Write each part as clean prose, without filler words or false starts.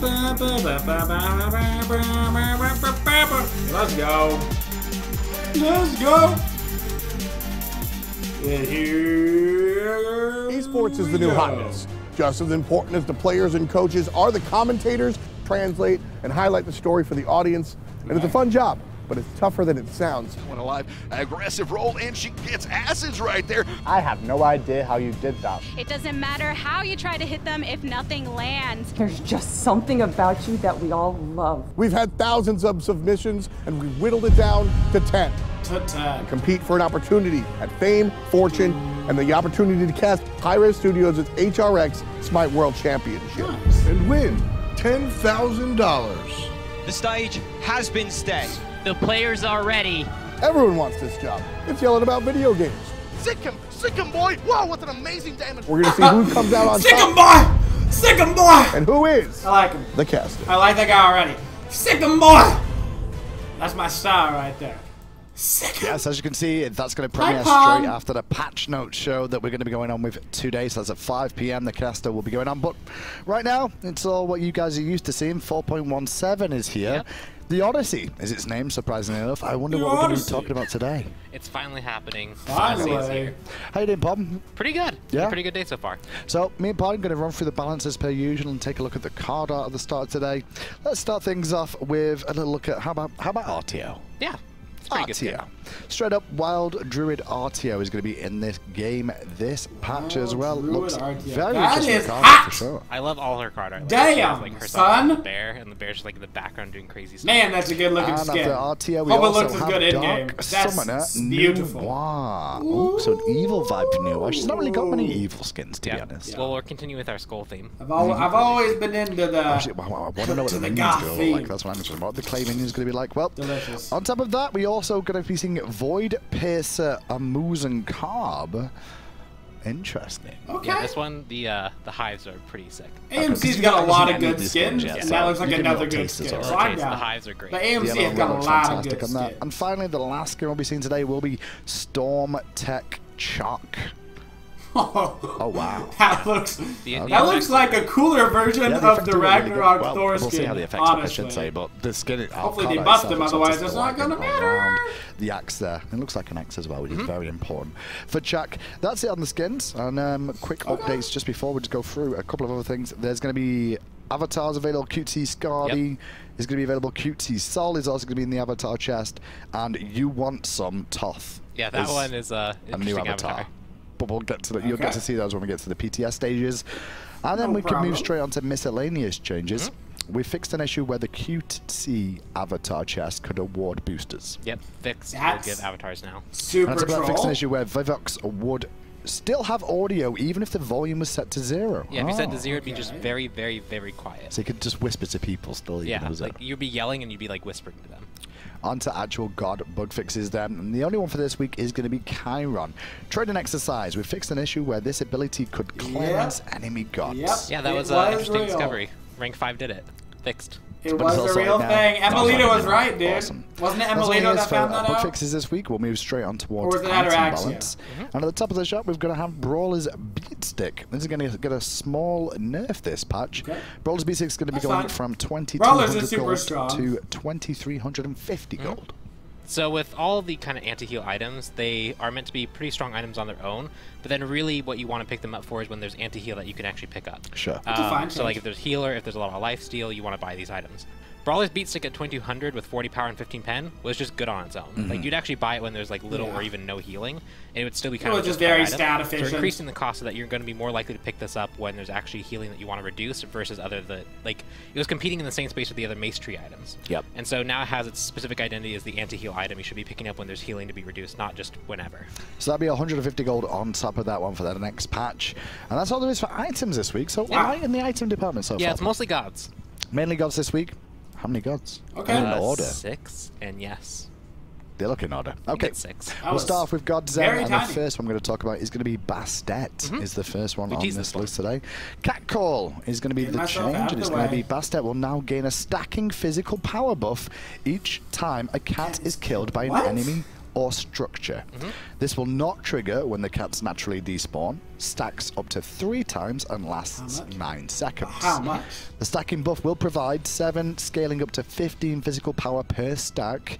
Let's go. Let's go. Here Esports is the new hotness. Just as important as the players and coaches are the commentators, translate and highlight the story for the audience. And it's a fun job, but it's tougher than it sounds. Went alive, aggressive roll, and she gets acids right there. I have no idea how you did that. It doesn't matter how you try to hit them if nothing lands. There's just something about you that we all love. We've had thousands of submissions, and we whittled it down to 10. Compete for an opportunity at fame, fortune, and the opportunity to cast Hi-Res Studios' HRX Smite World Championship. And win $10,000. The stage has been set. The players are ready. Everyone wants this job. It's yelling about video games. Sick him, boy. Wow, what an amazing damage. We're going to see who comes out on Sick top. him, boy! Sick him, boy! And who is I like him. the caster. I like that guy already. Sick him, boy! That's my style right there. Sick him. Yes, as you can see, that's going to premiere Pom. straight after the patch note show that we're going to be going on with today. So that's at 5 p.m. The caster will be going on. But right now, it's all what you guys are used to seeing. 4.17 is here. Yep. The Odyssey is its name, surprisingly enough. I wonder what we're going to be talking about today. It's finally happening. Finally. How you doing, Bob? Pretty good. Yeah? Pretty good day so far. So, me and Pod are going to run through the balance as per usual and take a look at the card art at the start of today. Let's start things off with a little look at how about RTO? Yeah. It's pretty good skin. RTO. Straight up Wild Druid RTO is going to be in this game, this patch as well. Druid Looks RTO. very That interesting is card hot. for sure. I love all her card art. Like, Damn, she has, like, herself son. and the bear, and the bear's just like in the background doing crazy stuff. Man, that's a good looking And skin. after RTO, we Hope it also looks as have good in game. Dark That's Summoner beautiful. Noir. Oh, so an evil vibe for Noir. She's not really got many evil skins, to be honest. Well, we're continuing with our skull theme. I've always been into the Actually, I want to know what the minions goth going to theme. look like. That's what I'm interested in. What the clay minions going to be like. Well, Delicious. on top of that, we also going to be seeing Void Piercer Amusen Carb. Interesting. Okay. Yeah, this one, the hives are pretty sick. AMC's got a lot of good skins, yeah, and so that looks like you can another rotate good as skin. well. So I The got hives are great. the AMC Yellow has got a looks lot of fantastic good on that. skin. And finally, the last skin we'll be seeing today will be Storm Tech Chalk. Oh wow. That looks The that like a cooler version Yeah, of the Ragnarok well, Thor we'll skin. see how the effects are, I honestly. should say, but the skin. Hopefully they buff them, otherwise it's not gonna matter. The axe there. It looks like an axe as well, which is very important for Chuck. That's it on the skins. And quick updates just before we just go through a couple of other things. There's going to be avatars available. Cutesy Scardy is going to be available. Cutesy Sol is also going to be in the avatar chest. And You Want Some Toth. Yeah, that one is a new avatar. But we'll get to you'll get to see those when we get to the PTS stages. And then we can move straight on to miscellaneous changes. We fixed an issue where the Cutesy avatar chest could award boosters. Yep, fixed. We'll give avatars now. Super And that's about troll. fixed an issue where Vivox would still have audio even if the volume was set to 0. Yeah, if you set to 0, it'd be just very, very, very quiet. So you could just whisper to people still. Yeah, even like you'd be yelling and you'd be like whispering to them. On to actual god bug fixes then. And the only one for this week is going to be Chiron. Trading exercise. We fixed an issue where this ability could cleanse enemy gods. Yeah, that was an interesting discovery. Rank 5 did it. Fixed. It was a real thing. Emilita was right, dude. Awesome. Wasn't it Emilita that found that bug out? fixes this week. We'll move straight on towards was it item Ataraxia? balance. And at the top of the shop, we're going to have Brawler's Beatstick. This is going to get a small nerf this patch. Brawler's Beatstick is going to be going from 2,200 gold to 2,350 gold. So with all the kind of anti-heal items, they are meant to be pretty strong items on their own, but then really what you want to pick them up for is when there's anti-heal that you can actually pick up. Sure. So like if there's healer, if there's a lot of life steal, you want to buy these items. Brawler's Beatstick at 2200 with 40 power and 15 pen was just good on its own. Like you'd actually buy it when there's like little or even no healing, and it would still be kind of just very item. stat efficient. So increasing the cost so that you're going to be more likely to pick this up when there's actually healing that you want to reduce versus like it was competing in the same space with the other mace tree items. Yep. And so now it has its specific identity as the anti-heal item you should be picking up when there's healing to be reduced, not just whenever. So that'd be 150 gold on top of that one for the next patch. And that's all there is for items this week. So light in the item department so far. Yeah, it's mostly gods. Mainly gods this week. How many gods? Okay. In order. 6, and yes. They look in order. Okay. 6. We'll start off with gods then, and tiny. the first one I'm going to talk about is going to be Bastet. Is the first one on this list today. Catcall is going to be the change, and it's going to be Bastet will now gain a stacking physical power buff each time a cat is killed by an enemy or structure. This will not trigger when the cats naturally despawn, stacks up to 3 times, and lasts 9 seconds. How much? The stacking buff will provide 7, scaling up to 15 physical power per stack,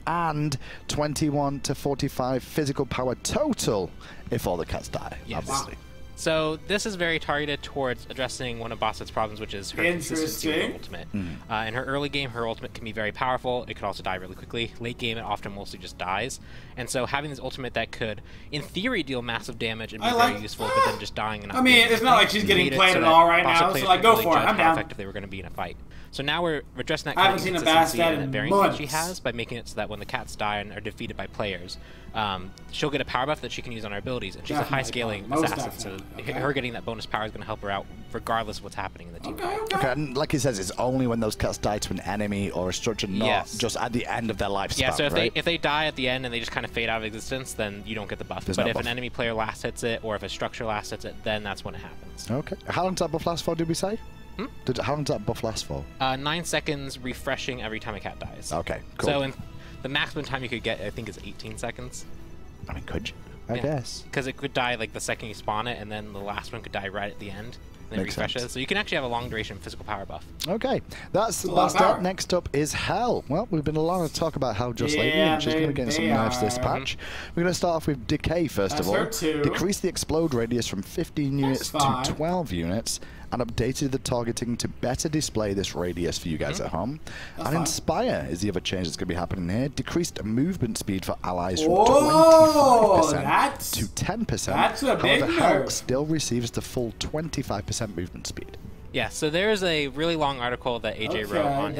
and 21 to 45 physical power total if all the cats die, obviously. So this is very targeted towards addressing one of Basset's problems, which is her consistency with her ultimate. In her early game, her ultimate can be very powerful. It could also die really quickly. Late game, it often mostly just dies. And so having this ultimate that could, in theory, deal massive damage and be very useful, but then just dying and not it's not like she's getting played at all right now, so like, go for it. I'm down. How effective they were going to be in a fight. So now we're addressing that I kind haven't of seen a Basset consistency and in that variance that she months. has by making it so that when the cats die and are defeated by players, she'll get a power buff that she can use on her abilities, and she's a high-scaling assassin, so her getting that bonus power is going to help her out regardless of what's happening in the team. Okay, and like he says, it's only when those cats die to an enemy or a structure, not just at the end of their lifespan. Yeah, so if they die at the end and they just kind of fade out of existence, then you don't get the buff. But if an enemy player last hits it, or if a structure last hits it, then that's when it happens. Okay. How long does that buff last for, did we say? How long does that buff last for? 9 seconds, refreshing every time a cat dies. Okay, cool. So the maximum time you could get, I think, is 18 seconds. I mean, could you? I guess. Because it could die like the second you spawn it, and then the last one could die right at the end. And then refreshes. So you can actually have a long duration physical power buff. Okay, that's the last up. Next up is Hell. Well, we've been a lot of talk about Hell just lately, and she's going to be getting some nerfs this patch. We're going to start off with Decay first of all. Decrease the explode radius from 15 units to 12 units, and updated the targeting to better display this radius for you guys at home. And Inspire is the other change that's going to be happening here. Decreased movement speed for allies from 25% to 10%. That's a big However, Hell nerf. still receives the full 25% movement speed. Yeah, so there's a really long article that AJ wrote on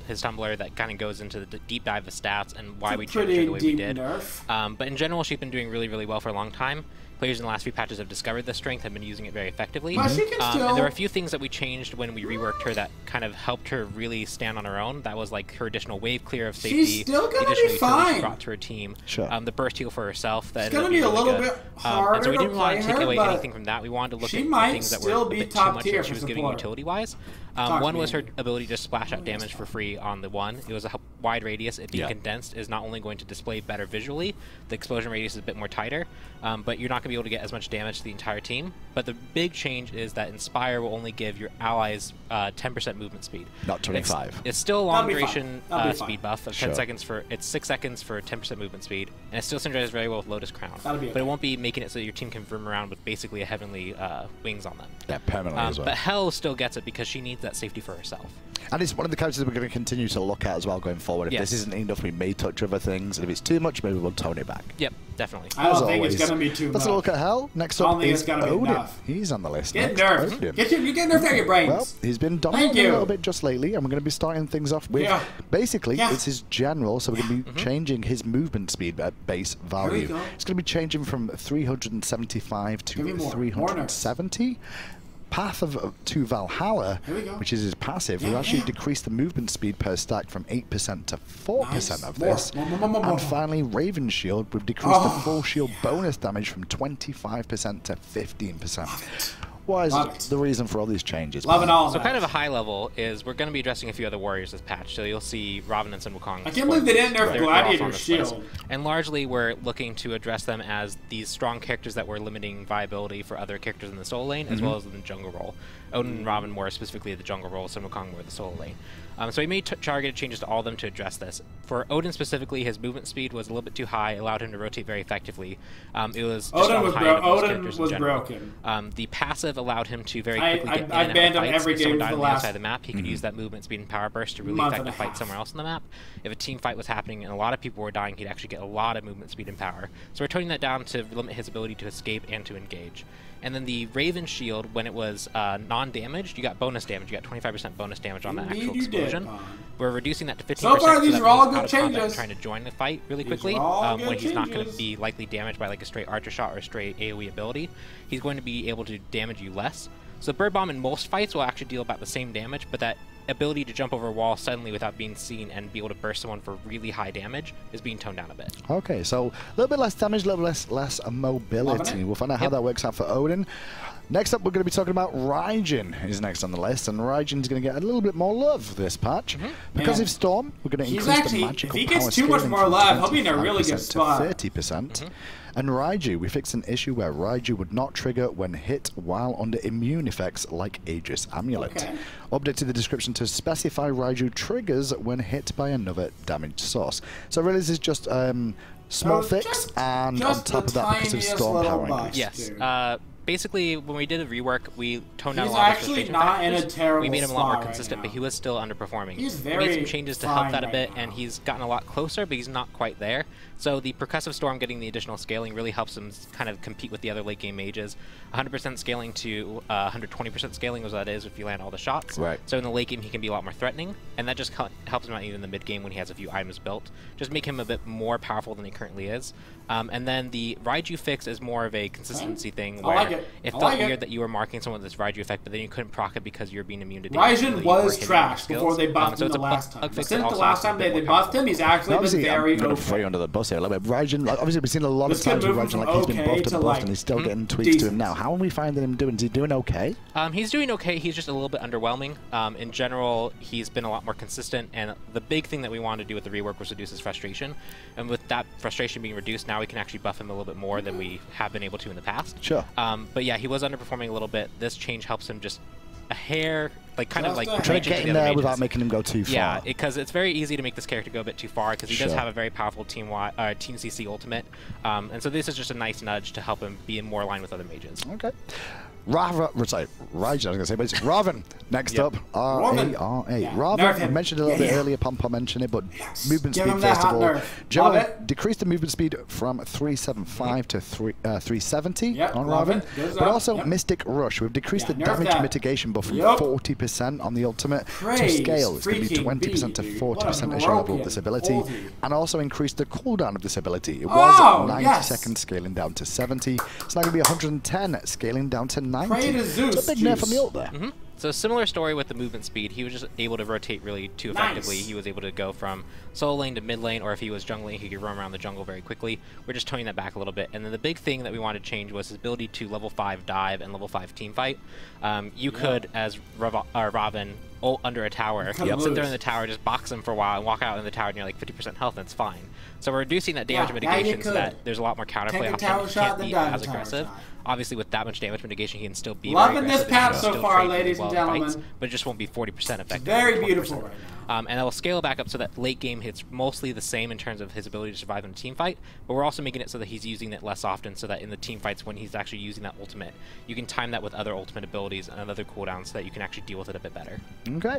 his Tumblr that kind of goes into the deep dive of stats and why we changed it the way we did. But in general, she's been doing really, really well for a long time. Players in the last few patches have discovered this strength and been using it very effectively. Well, she can still... And there were a few things that we changed when we reworked her that kind of helped her really stand on her own. That was like her additional wave clear of safety. She's still gonna additional be fine. She brought to her team. Sure. The burst heal for herself. That it's gonna be a little bit harder and so we didn't want to take away but anything from that. We wanted to look at might things that still were a be bit too top much tier that she for was giving support. utility-wise. One was her ability to splash out damage for free on the one. It was a wide radius. It being condensed is not only going to display better visually, the explosion radius is a bit more tighter, but you're not going to be able to get as much damage to the entire team. But the big change is that Inspire will only give your allies 10% movement speed. Not 25. It's still a long duration speed buff of 10 Sure. seconds for, it's 6 seconds for 10% movement speed, and it still synergizes very well with Lotus Crown. But it won't be making it so that your team can vroom around with basically a heavenly wings on them. Yeah, permanently as well. But Hell still gets it because she needs that safety for herself. And it's one of the characters we're going to continue to look at as well going forward. If this isn't enough, we may touch other things. And if it's too much, maybe we'll tone it back. Yep, definitely. I don't think it's going to be too much. Let's look at Hell. Next up is Odin. He's on the list. Get nerfed. You get nerfed out of your brains. Well, he's been dominating a little bit just lately, and we're going to be starting things off with basically it's his general, so we're going to be changing his movement speed at base value. It's going to be changing from 375 to 370. Path to Valhalla, which is his passive, will actually decrease the movement speed per stack from 8% to 4% of this. And finally, Raven Shield will decrease the full shield bonus damage from 25% to 15%. What is the reason for all these changes? Love it all. So kind of a high level is we're going to be addressing a few other warriors this patch. So you'll see Robin and Sun Wukong. I can't believe they didn't nerf Gladiator Shield. And largely we're looking to address them as these strong characters that were limiting viability for other characters in the solo lane, as well as in the jungle role. Odin and Robin more specifically the jungle role, Sun Wukong more the solo lane. So we made targeted changes to all of them to address this. For Odin specifically, his movement speed was a little bit too high, allowed him to rotate very effectively. It was Odin was broken. The passive allowed him to very quickly get in I and banned out him of fights. every If game someone for died the on the last outside of the map, he could use that movement speed and power burst to really affect a fight somewhere else on the map. If a team fight was happening and a lot of people were dying, he'd actually get a lot of movement speed and power. So we're toning that down to limit his ability to escape and to engage. And then the Raven Shield, when it was non-damaged, you got bonus damage. You got 25% bonus damage on the actual explosion. We're reducing that to 15%. So far, these are all good changes. Trying to join the fight really quickly when he's not going to be likely damaged by like a straight archer shot or a straight AoE ability. He's going to be able to damage you less. So Bird Bomb in most fights will actually deal about the same damage, but that ability to jump over a wall suddenly without being seen and be able to burst someone for really high damage is being toned down a bit. Okay, so a little bit less damage, a little less mobility. We'll find out how that works out for Odin. Next up, we're going to be talking about Raijin is next on the list, and Raijin's going to get a little bit more love this patch. Because of Storm, we're going to increase the magical power. If he gets too much more love, he'll be in a really good spot. 30%. And Raiju, we fixed an issue where Raiju would not trigger when hit while under immune effects like Aegis Amulet. Updated the description to specify Raiju triggers when hit by another damage source. So really this is just small fix, and on top of that, because of Storm power. Yes. Basically, when we did a rework, we toned down a lot of frustration factors. We made him a lot more consistent, but he was still underperforming. We made some changes to help that a bit, and he's gotten a lot closer, but he's not quite there. So the Percussive Storm getting the additional scaling really helps him kind of compete with the other late game mages. 100% scaling to 120% scaling is what that is if you land all the shots. So in the late game, he can be a lot more threatening, and that just helps him out even in the mid game when he has a few items built. Just make him a bit more powerful than he currently is. And then the Raiju fix is more of a consistency thing where it felt weird that you were marking someone with this Raiju effect, but then you couldn't proc it because you're being immune to damage. Raijin was trash before they buffed him the last time. Since the last time they buffed him, he's actually been very okay. Throw you under the bus here a little bit. Raijin, obviously we've seen a lot of times with Raijin, like he's been buffed and buffed, and he's still getting tweaks to him now. How are we finding him doing? Is he doing okay? He's doing okay. He's just a little bit underwhelming. In general, he's been a lot more consistent, and the big thing that we wanted to do with the rework was reduce his frustration. And with that frustration being reduced, now we can actually buff him a little bit more than we have been able to in the past. But yeah, he was underperforming a little bit. This change helps him just a hair, like kind of like trying to get in there without making him go too far. Yeah, because it's very easy to make this character go a bit too far because he does have a very powerful Team CC ultimate, and so this is just a nice nudge to help him be in more line with other mages. Okay. Raijin, I was going to say, but it's Raven. Next up, R-A-R-A. Raven, I mentioned a little bit earlier, Pom mentioned it, but movement speed first of all. Generally, decreased the movement speed from 375 to 370 on Raven, but also Mystic Rush. We've decreased the damage mitigation buff from 40% on the ultimate to scale. It's going to be 20% to 40% as you level up this ability, and also increased the cooldown of this ability. It was 90 seconds scaling down to 70. It's now going to be 110 scaling down to 90. Zeus, it's a big nerf from the ult there. So similar story with the movement speed. He was just able to rotate really too effectively. He was able to go from solo lane to mid lane, or if he was jungling, he could run around the jungle very quickly. We're just toning that back a little bit. And then the big thing that we wanted to change was his ability to level 5 dive and level 5 team fight. You could, as Raven, ult under a tower, sit there in the tower, just box him for a while, and walk out in the tower and you're like 50% health, and it's fine. So we're reducing that damage mitigation so that there's a lot more counterplay options. He can't be as aggressive. Obviously, with that much damage mitigation, he can still be loving this path so far, ladies and gentlemen. Fights, but it just won't be 40% effective. It's very beautiful right now. And it'll scale back up so that late game hits mostly the same in terms of his ability to survive in a team fight, but we're also making it so that he's using it less often, so that in the team fights when he's actually using that ultimate, you can time that with other ultimate abilities and other cooldowns so that you can actually deal with it a bit better. Okay.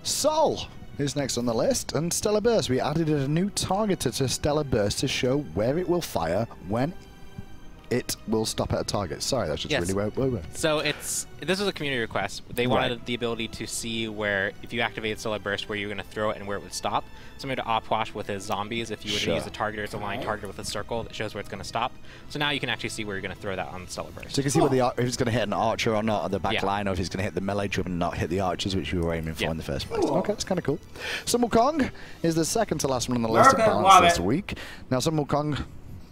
Sol is next on the list, and Stellar Burst. We added a new targeter to Stellar Burst to show where it will fire when it will stop at a target. Sorry, that's just really where we were. So this was a community request. They wanted the ability to see where, if you activated Stellar Burst, where you're going to throw it and where it would stop. Similar to Opwash with his zombies, if you were to use a targeter as a line target with a circle that shows where it's going to stop. So now you can actually see where you're going to throw that on Stellar Burst. So you can see if it's going to hit an archer or not on the back line, or if it's going to hit the melee troop and not hit the archers, which you were aiming for in the first place. Okay, that's kind of cool. Sun Wukong is the second to last one on the list of balance this week. Now, Sun Wukong,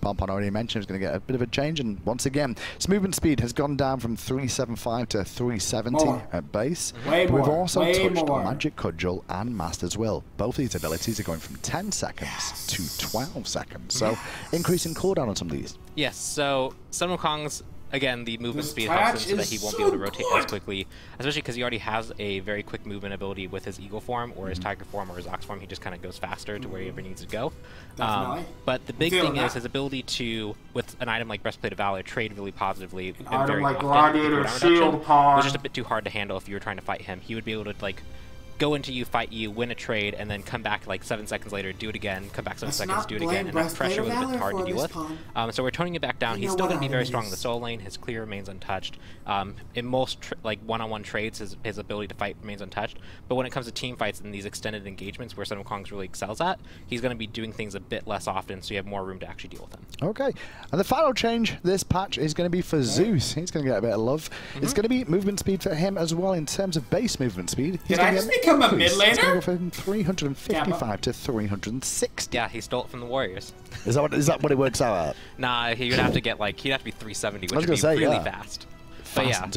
Pom already mentioned, is going to get a bit of a change, and once again, its movement speed has gone down from 375 to 370 at base. We've also touched Magic Cudgel and Master's Will. Both these abilities are going from 10 seconds to 12 seconds, so increasing cooldown on some of these. Yes, so Sun Wukong's, again, the movement speed helps him so that he won't be able to rotate as quickly, especially because he already has a very quick movement ability with his Eagle form, or his Tiger form, or his Ox form. He just kind of goes faster to wherever he needs to go. But the big thing is his ability to, with an item like Breastplate of Valor, trade really positively and very often. Was just a bit too hard to handle if you were trying to fight him. He would be able to, like, go into you, fight you, win a trade, and then come back like 7 seconds later, do it again, come back 7 seconds, do it again, and that pressure was a bit hard to deal with. So we're toning it back down. He's still going to be very strong in the solo lane. His clear remains untouched. In most like one-on-one trades, his ability to fight remains untouched. But when it comes to team fights and these extended engagements where Son of Kong's really excels at, he's going to be doing things a bit less often, so you have more room to actually deal with him. Okay, and the final change this patch is going to be for Zeus. He's going to get a bit of love. It's going to be movement speed for him as well in terms of base movement speed. Did I just become a mid laner? He's going to go from 355 to 360. Yeah, he stole it from the Warriors. Is that what it works out at? Nah, he would have to get like he'd have to be 370, which would be really fast. But yeah.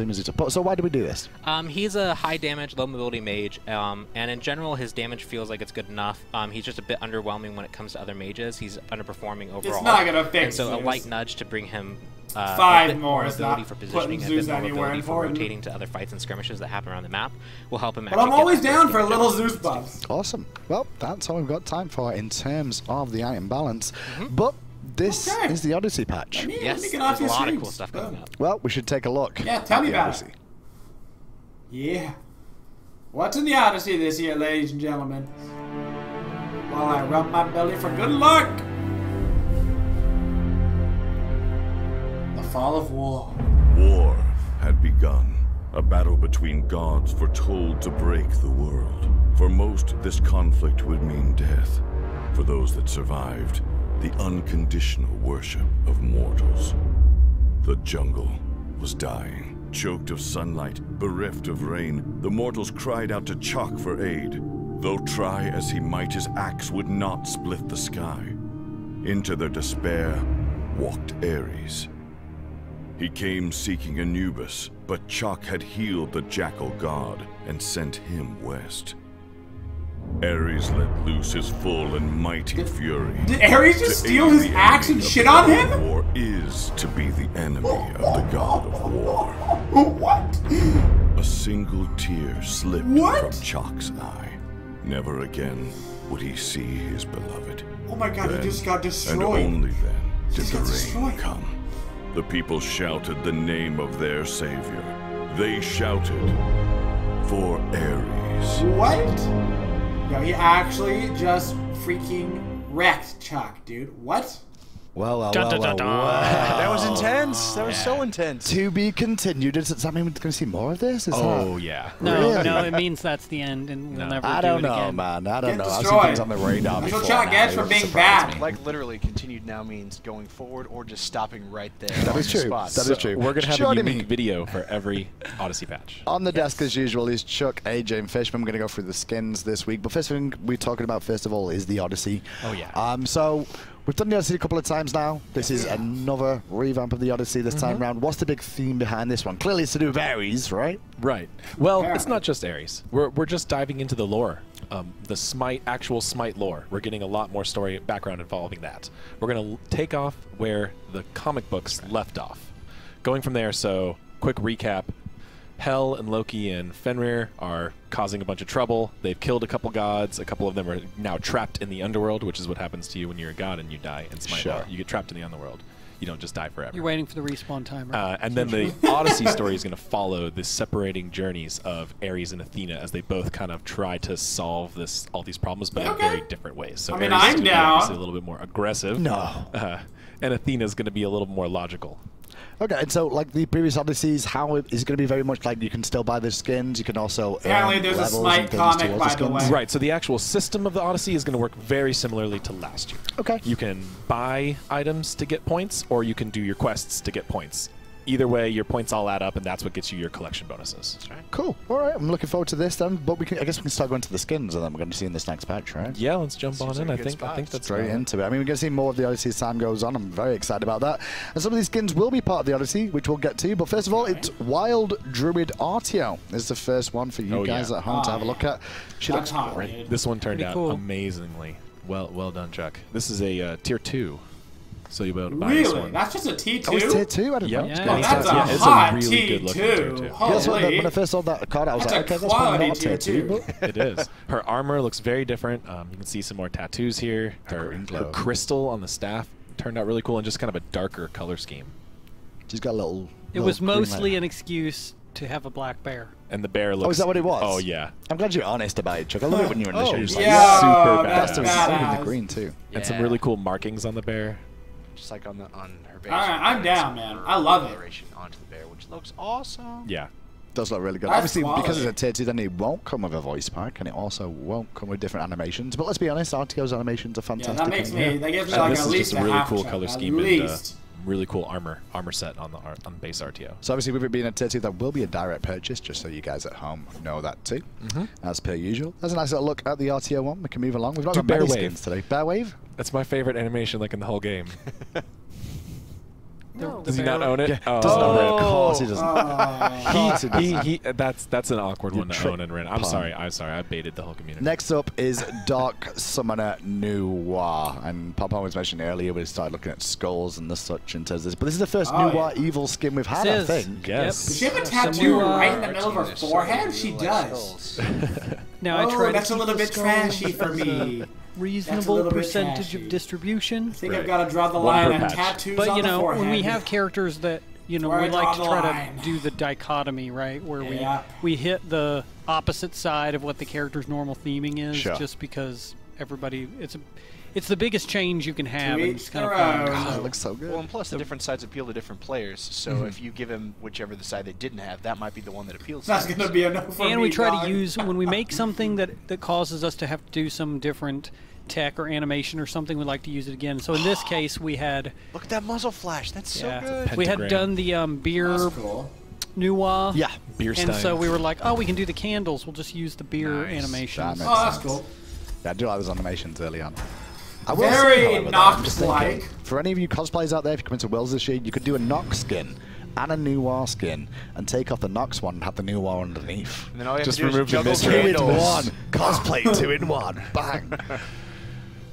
So why do we do this? He's a high damage, low mobility mage, and in general his damage feels like it's good enough. He's just a bit underwhelming when it comes to other mages. He's underperforming overall. It's not gonna fix and so Zeus. A light nudge to bring him 5 more ability for positioning, a bit more ability for rotating to other fights and skirmishes that happen around the map will help him. But I'm always down for little Zeus buffs. Awesome. Well, that's all we've got time for in terms of the item balance. But this is the Odyssey patch. Yes, there's a lot of cool stuff coming up. Well, we should take a look. Yeah, tell me about it. Yeah. What's in the Odyssey this year, ladies and gentlemen? While I rub my belly for good luck. The fall of war. War had begun. A battle between gods foretold to break the world. For most, this conflict would mean death. For those that survived, the unconditional worship of mortals. The jungle was dying. Choked of sunlight, bereft of rain, the mortals cried out to Chak for aid. Though try as he might, his axe would not split the sky. Into their despair walked Ares. He came seeking Anubis, but Chak had healed the jackal god and sent him west. Ares let loose his full and mighty fury. Did Ares just steal his axe and shit on him? War is to be the enemy of the god of war. What? A single tear slipped from Chak's eye. Never again would he see his beloved. Oh my god, he just got destroyed. And only then did the rain come. The people shouted the name of their savior. They shouted for Ares. What? Yo, he actually just freaking wrecked Chak, dude. What? Well. That was intense. That was so intense. To be continued. Does that mean we're going to see more of this? Yeah. No, it means that's the end, and we'll never do it again. I don't know, man. I don't know. I've seen things on the radar before. That's what Chak gets for being bad. Like, literally, continued now means going forward or just stopping right there. That is true. That is true. We're going to have a unique video for every Odyssey patch. On the desk, as usual, is Chuck, AJ, and Fishman. We're going to go through the skins this week. But first thing we're talking about, first of all, is the Odyssey. Oh, yeah. So we've done the Odyssey a couple of times now. This is another revamp of the Odyssey this time round. What's the big theme behind this one? Clearly it's to do with Ares, right? Right. Well, it's not just Ares. We're just diving into the lore. The Smite, actual Smite lore. We're getting a lot more story background involving that. We're going to take off where the comic books left off. Going from there, so quick recap. Hel and Loki and Fenrir are causing a bunch of trouble. They've killed a couple gods. A couple of them are now trapped in the underworld, which is what happens to you when you're a god and you die in Smite lore. You get trapped in the underworld. You don't just die forever. You're waiting for the respawn timer. And then the Odyssey story is going to follow the separating journeys of Ares and Athena as they both kind of try to solve all these problems, but in very different ways. So Ares is going to be obviously a little bit more aggressive. And Athena's going to be a little more logical. Okay, and so like the previous Odysseys, how is it going to be very much like you can still buy the skins, you can also apparently there's a Smite comic, by the way. Right, so the actual system of the Odyssey is going to work very similarly to last year. Okay. You can buy items to get points, or you can do your quests to get points. Either way, your points all add up, and that's what gets you your collection bonuses. That's right. Cool. All right, I'm looking forward to this then. But I guess we can start going to the skins, and then we're going to see in this next patch, right? Yeah, let's jump on in. I think that's very into it. I mean, we're going to see more of the Odyssey as time goes on. I'm very excited about that. And some of these skins will be part of the Odyssey, which we'll get to. But first of all, it's Wild Druid Artio. This is the first one for you guys at home to have a look at. She looks great. This one turned out amazingly. Well done, Chuck. This is a tier 2. So you'll be able to buy this one. That's just a T2? Oh, it's tier 2? I don't know. Yeah. That's a hot T2. Holy. When I first saw that card, I was like, okay, that's probably not tier 2. It is. Her armor looks very different. You can see some more tattoos here. Her crystal on the staff turned out really cool, and just kind of a darker color scheme. She's got a little... It was mostly an excuse to have a black bear. And the bear looks... Oh, is that what it was? Oh, yeah. I'm glad you're honest about it, Chuck. I love it when you're in the show. It's yeah, super that's badass. In the green, too. Yeah. And some really cool markings on the bear. Just like on her base. Alright, I'm down, man. I love it. Onto the bear, which looks awesome. Yeah. Does look really good. That's Obviously, quality. because it's a tier 2, then it won't come with a voice pack, and it also won't come with different animations. But let's be honest, RTO's animations are fantastic. Yeah, that makes me. That gives me And like this at is least just a really half cool check, color at scheme and least. really cool armor set on the base RTO. So obviously, with it being a tier 2, there will be a direct purchase, just so you guys at home know that too. As per usual. That's a nice little look at the RTO one. We can move along. We've not got Bear many Wave skins today. Bear Wave? That's my favorite animation, like in the whole game. No. Does he not own it? Yeah. Doesn't own it. Of course he doesn't. That's an awkward one to trick own and rent. I'm sorry. I baited the whole community. Next up is Dark Summoner Noir, and Papa was mentioned earlier. We started looking at skulls and the such and says this, but this is the first Noir evil skin we've had, I think. Yes. Does she have a tattoo right in the middle of her forehead? She does. Now I try that's to a little keep bit the trashy skulls for with me. a reasonable That's a little bit percentage trashy. of distribution. I think I've got to draw the line on tattoos But on you the know, forehead. when we have characters that we Where I like to draw the try line. to do the dichotomy, right, where Yeah. we hit the opposite side of what the character's normal theming is, Sure. just because everybody it's the biggest change you can have. To And each it's kind of their fun. own. God, So- it looks so good. Well, and plus the different sides appeal to different players. So if you give him whichever the side they didn't have, that might be the one that appeals. That's to going to be enough for me, And we try dog. to use, when we make something that causes us to have to do some different tech or animation or something, we like to use it again. So in this case, we had... Look at that muzzle flash. That's so good. We had done the beer That's cool. Noir. Yeah, beer And stein. so we were like, oh, we can do the candles. We'll just use the beer animations. That Oh, that's makes cool. sense. Yeah, I do like those animations early on. I will Very say, however, though, I'm just thinking, Nox-like. for any of you cosplayers out there, if you come into Worlds this year, you could do a Nox skin and a Noir skin and take off the Nox one and have the Noir underneath. And then all you have Just to do is remove the juggle mystery. 2 in candles. 1. Cosplay 2 in 1. Bang.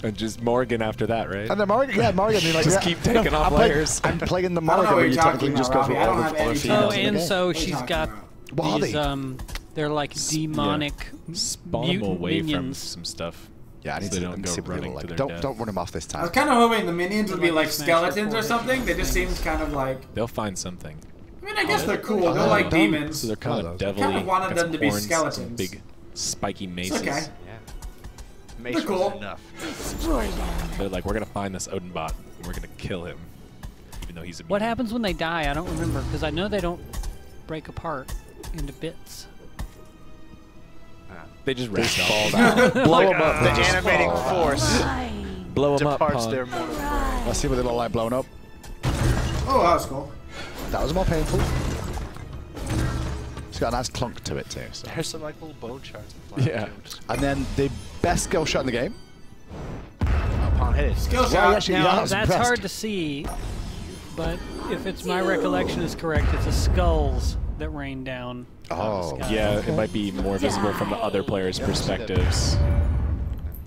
And just Morgan after that, right? And then Morgan, I mean, like, Just keep taking off layers. I'm playing the I don't know Morgan what where you're you talking technically about, just go through Robbie. I all don't the have other any females Oh, in the and game. so What are you she's talking got about? What are these, they? they're like demonic Spawn them mutant away minions. from some stuff. Yeah, I need so to they let don't me go see what they running look to like. their Don't death. run him off this I time. was kind of hoping the minions would be like smash their skeletons or forehead. something. They just seemed kind of like... They'll find something. I mean, I guess they're cool. They're like demons. So they're kind of devilly. Kind of wanted got them some to be horns, some skeletons. big spiky maces. okay. Mace They're cool. wasn't enough. They're like, we're gonna find this Odin bot and we're gonna kill him, even though he's a. What happens when they die? I don't remember, because I know they don't break apart into bits. They just fall down. down. Blow them up. The They just animating fall down. force Blow them up. departs Pong. their mortal body. Let's see what they look like blown up. Oh, that was cool. That was more painful. It's got a nice clunk to it too. So. There's some like little bone shards. that fly Yeah. out, too. And then the best skill shot in the game. Upon hitting. Skill Well, shot. actually, Now, I was that's impressed. hard to see, but if it's my recollection is correct, it's the skulls that rain down. out of Oh, the sky. Yeah, it might be more visible from the other players' perspectives.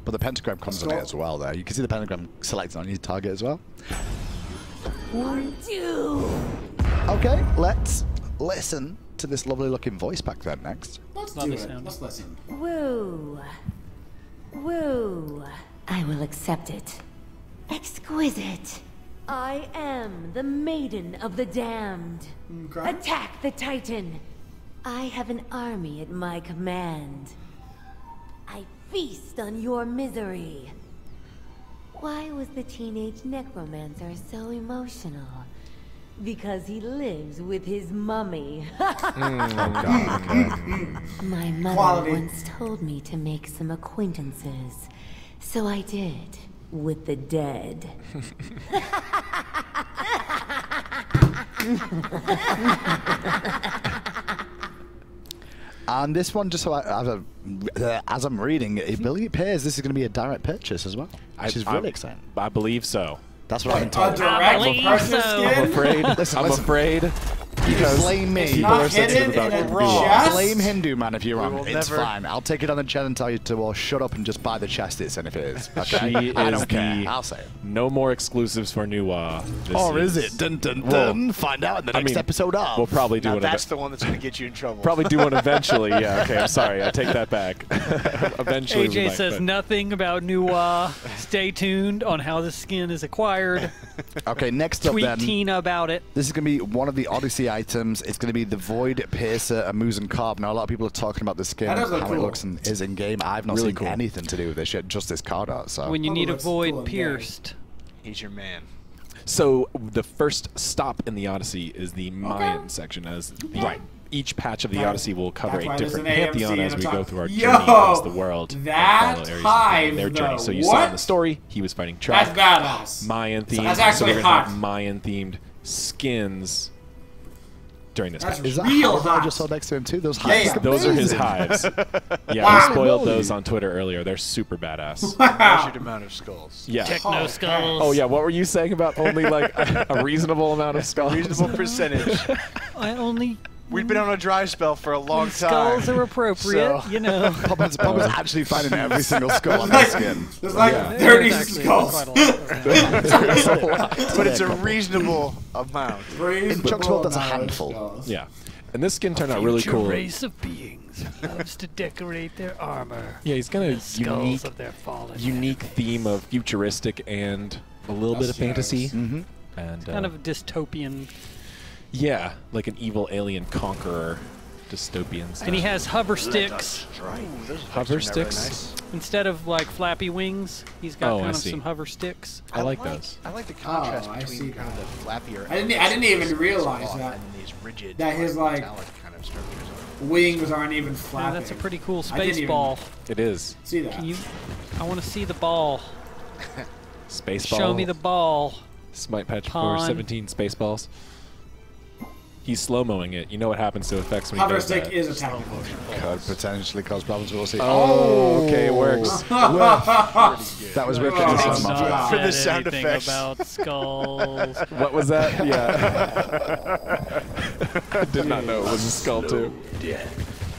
But the pentagram comes on it as well there. You can see the pentagram selected on your target as well. 1, 2. Okay, let's listen to this lovely looking voice pack then next. Let's Lovely do it. sound. Let's listen. Woo. Woo. I will accept it. Exquisite. I am the Maiden of the Damned. Okay. Attack the Titan. I have an army at my command. I feast on your misery. Why was the teenage necromancer so emotional? Because he lives with his mummy. My mother Quality. once told me to make some acquaintances. So I did. With the dead. And this one, just so as I'm reading, it really appears this is going to be a direct purchase as well, which is really exciting. I believe so. That's what I've been A told. direct believe purchase so. skin? I'm afraid. Listen, I'm listen. afraid. You can blame me. People Not are sensitive hidden about in a Nuwa. chest? Blame Hindu man if you're wrong. will It's never- fine. I'll take it on the chin and tell you to well, shut up and just buy the chest it's in if it is. Okay? She I is don't care. the- I'll say it. No more exclusives for Nuwa. This Or is it? Dun dun dun. Find out in the I next mean, episode of. We'll probably do Now one. that's the one that's going to get you in trouble. Probably do one eventually. Yeah. Okay. I'm sorry. I take that back. Eventually. we AJ might, says but- nothing about Nuwa. Stay tuned on how the skin is acquired. Okay, next up Tweet then. Tina about it. This is going to be one of the Odyssey items. It's going to be the Void Piercer and Muzen Carp. Now, a lot of people are talking about the skin, how it looks and is in game. I've not seen anything to do with this yet, just this card art. So when you need a Void pierced, he's your man. So the first stop in the Odyssey is the Mayan section, as each patch of the Odyssey will cover a different pantheon as we go through our journey across the world. That's in their journey. So you saw in the story, he was fighting Track. That's badass. Mayan themed. So we're going to have Mayan themed skins during this patch. Is that real hives? I just saw next to him too. Those hives. Those are his hives. Yeah, I spoiled those on Twitter earlier. They're super badass. Measured amount of skulls. Yeah. Techno skulls. Oh yeah, what were you saying about only like a reasonable amount of skulls? A reasonable percentage. We've been on a dry spell for a long time. Skulls are appropriate, so. You know. Papa's actually finding every single skull on the skin. There's like 30 skulls. But it's a reasonable amount. In Chuck's world, that's a handful. Yeah. And this skin turned out really cool. A race of beings loves to decorate their armor. Yeah, he's got a unique theme of futuristic and a little bit of fantasy. Mm-hmm. And kind of a dystopian. Yeah, like an evil alien conqueror, dystopian stuff. And he has hover sticks. Hover sticks? Instead of like flappy wings, he's got kind of some hover sticks. I like those. I like the contrast between kind of the flappier. I didn't even realize that. That his like wings aren't even flapping. Yeah, that's a pretty cool space ball. It is. See that? I want to see the ball. Space ball. Show me the ball. Smite patch 417 space balls. He's slow-moing it. You know what happens to effects when he does that. Hover stick is a tactical motion. Could potentially cause problems. We'll see. Oh, okay, it works. That was ripped into the sound for the sound effects. About skulls. What was that? Yeah. I did not know it was a skull too.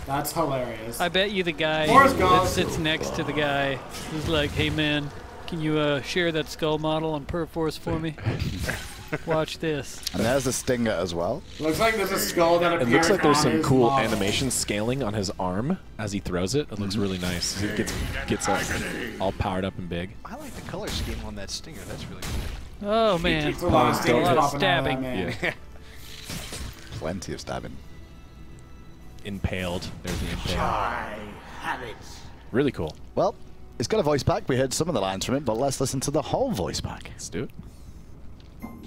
That's hilarious. I bet you the guy that sits next to the guy who's like, "Hey man, can you share that skull model on Perforce for me?" Watch this. And there's the stinger as well. Looks like there's a skull that appears. It looks like there's some cool animation scaling on his arm as he throws it. It looks really nice. It gets all powered up and big. I like the color scheme on that stinger. That's really cool. Oh man, a lot of stabbing. Yeah. Plenty of stabbing. Impaled. There's the impale. I have it. Really cool. Well, it's got a voice pack. We heard some of the lines from it, but let's listen to the whole voice pack. Let's do it.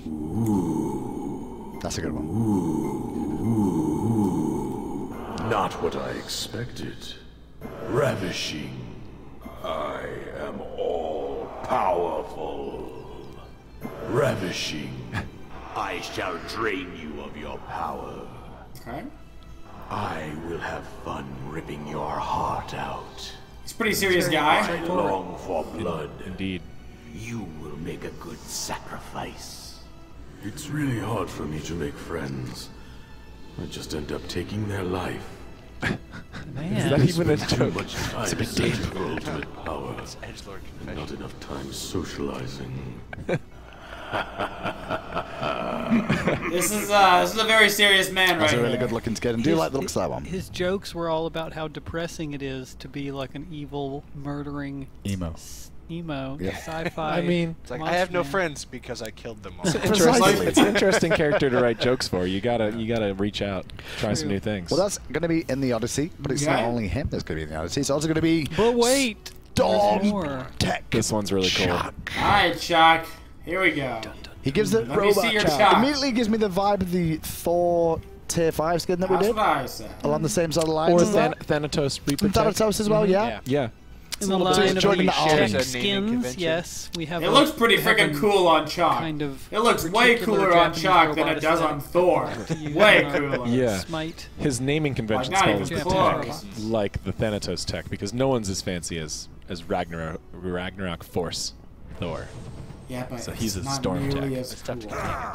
Ooh. That's a good one. Ooh. Not what I expected. Ravishing. I am all powerful. Ravishing. I shall drain you of your power. Okay. I will have fun ripping your heart out. He's a pretty serious guy. I long for blood. Indeed. You will make a good sacrifice. It's really hard for me to make friends. I just end up taking their life. Man. Is that even a joke? Much time searching for ultimate power, and not enough time socializing. This is a very serious man, That's right? a really good looking skin. And do you like the looks of that one? His jokes were all about how depressing it is to be like an evil, murdering emo sci-fi. I mean, it's like I have no friends because I killed them all. It's an interesting character to write jokes for. You gotta reach out, try some new things. Well, that's going to be in the Odyssey, but it's not only him that's going to be in the Odyssey. It's also going to be. But wait, Storm Tech. This one's really cool. All right, Chuck. Here we go. He gives the robot immediately gives me the vibe of the Thor Tier 5 skin that we did. That's what I said. Along the same sort of lines. Or Thanatos Reaper. Thanatos as well, yeah. Yeah. In the line of the skins, yes, we have. It looks pretty freaking cool on Chalk. Kind of. It looks way cooler on Chalk than it does on Thor. Way cooler. Yeah. Smite. His naming convention spells the tech like the Thanatos tech because no one's as fancy as Ragnarok Force Thor. Yeah, but so he's a not storm tech. Cool.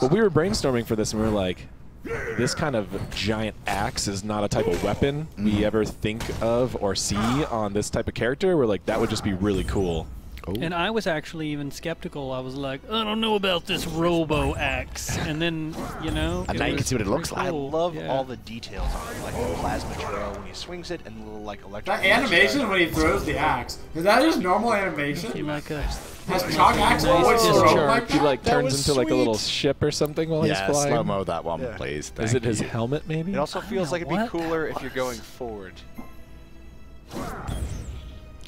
Well, we were brainstorming for this and we were like, this kind of giant axe is not a type of weapon we ever think of or see on this type of character. We're like, that would just be really cool. Ooh. And I was actually even skeptical. I was like, I don't know about this robo axe. And then, you know. And now you can see what it looks like. I love all the details on it, like the plasma trail when he swings it and the little like electric. That animation when he throws the axe. Is that just normal animation? Like a Has Chog Axe always thrown like He that? like turns into like a little ship or something while he's flying. slow mo that one, please. Is it his helmet maybe? It also feels like it'd be cooler if you're going forward.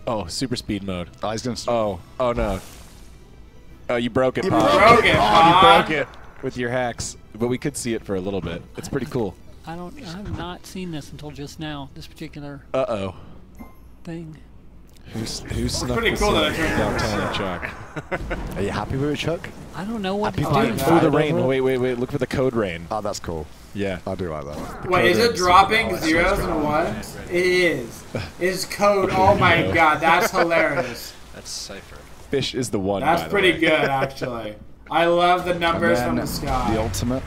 Oh, super speed mode. Oh, he's gonna. Oh no. Oh, you broke it, You Pop. broke it, Oh, Pop. you broke it with your hacks. But we could see it for a little bit. It's pretty cool. I've not seen this until just now. This particular thing. Who snuck pretty this cool in that I turned downtown in Chuck? Are you happy with it, Chuck? I don't know what Happy to flying do. Oh, the rain. Wait. Look for the code rain. Oh, that's cool. Yeah. I do like that. Wait, is it dropping zeros and ones? It is. It's code. Oh my god, that's hilarious. That's Cypher. Fish is the one. That's by the pretty way. good, actually. I love the numbers And from then the sky. The ultimate.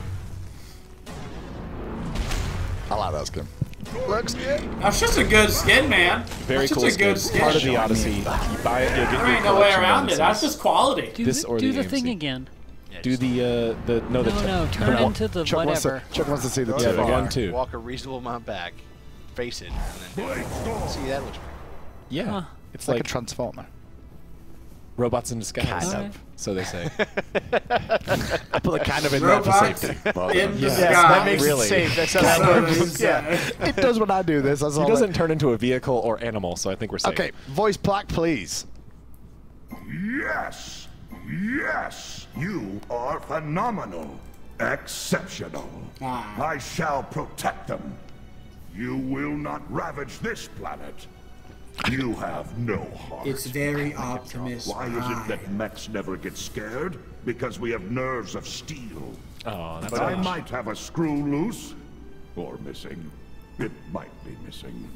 I like that skin. Looks good. That's just a good skin, man. Very that's cool just a good skin. skin. Part of the Odyssey. You buy it, you'll get There your ain't no way collection around it. bonuses. That's just quality. Do This the, or do the the thing AMC. again. Do no, turn into the Chuck whatever. Wants to see the Yeah, tip. the gun too. Walk a reasonable amount back, face it, and then see that looks pretty. Yeah. Huh. It's like a transformer. Robots in disguise. Kind of. So they say. I put the kind of in there for Robots safety. in the Yeah. sky. That makes it safe. That's how that works. Yeah. It does when I do this. That's He all doesn't turn into a vehicle or animal, so I think we're safe. Okay, voice plaque, please. Yes, yes, you are phenomenal, exceptional. I shall protect them. You will not ravage this planet. You have no heart. It's very optimistic. Why is it that mechs never get scared? Because we have nerves of steel. Oh, that's But I harsh. might have a screw loose, or missing. It might be missing.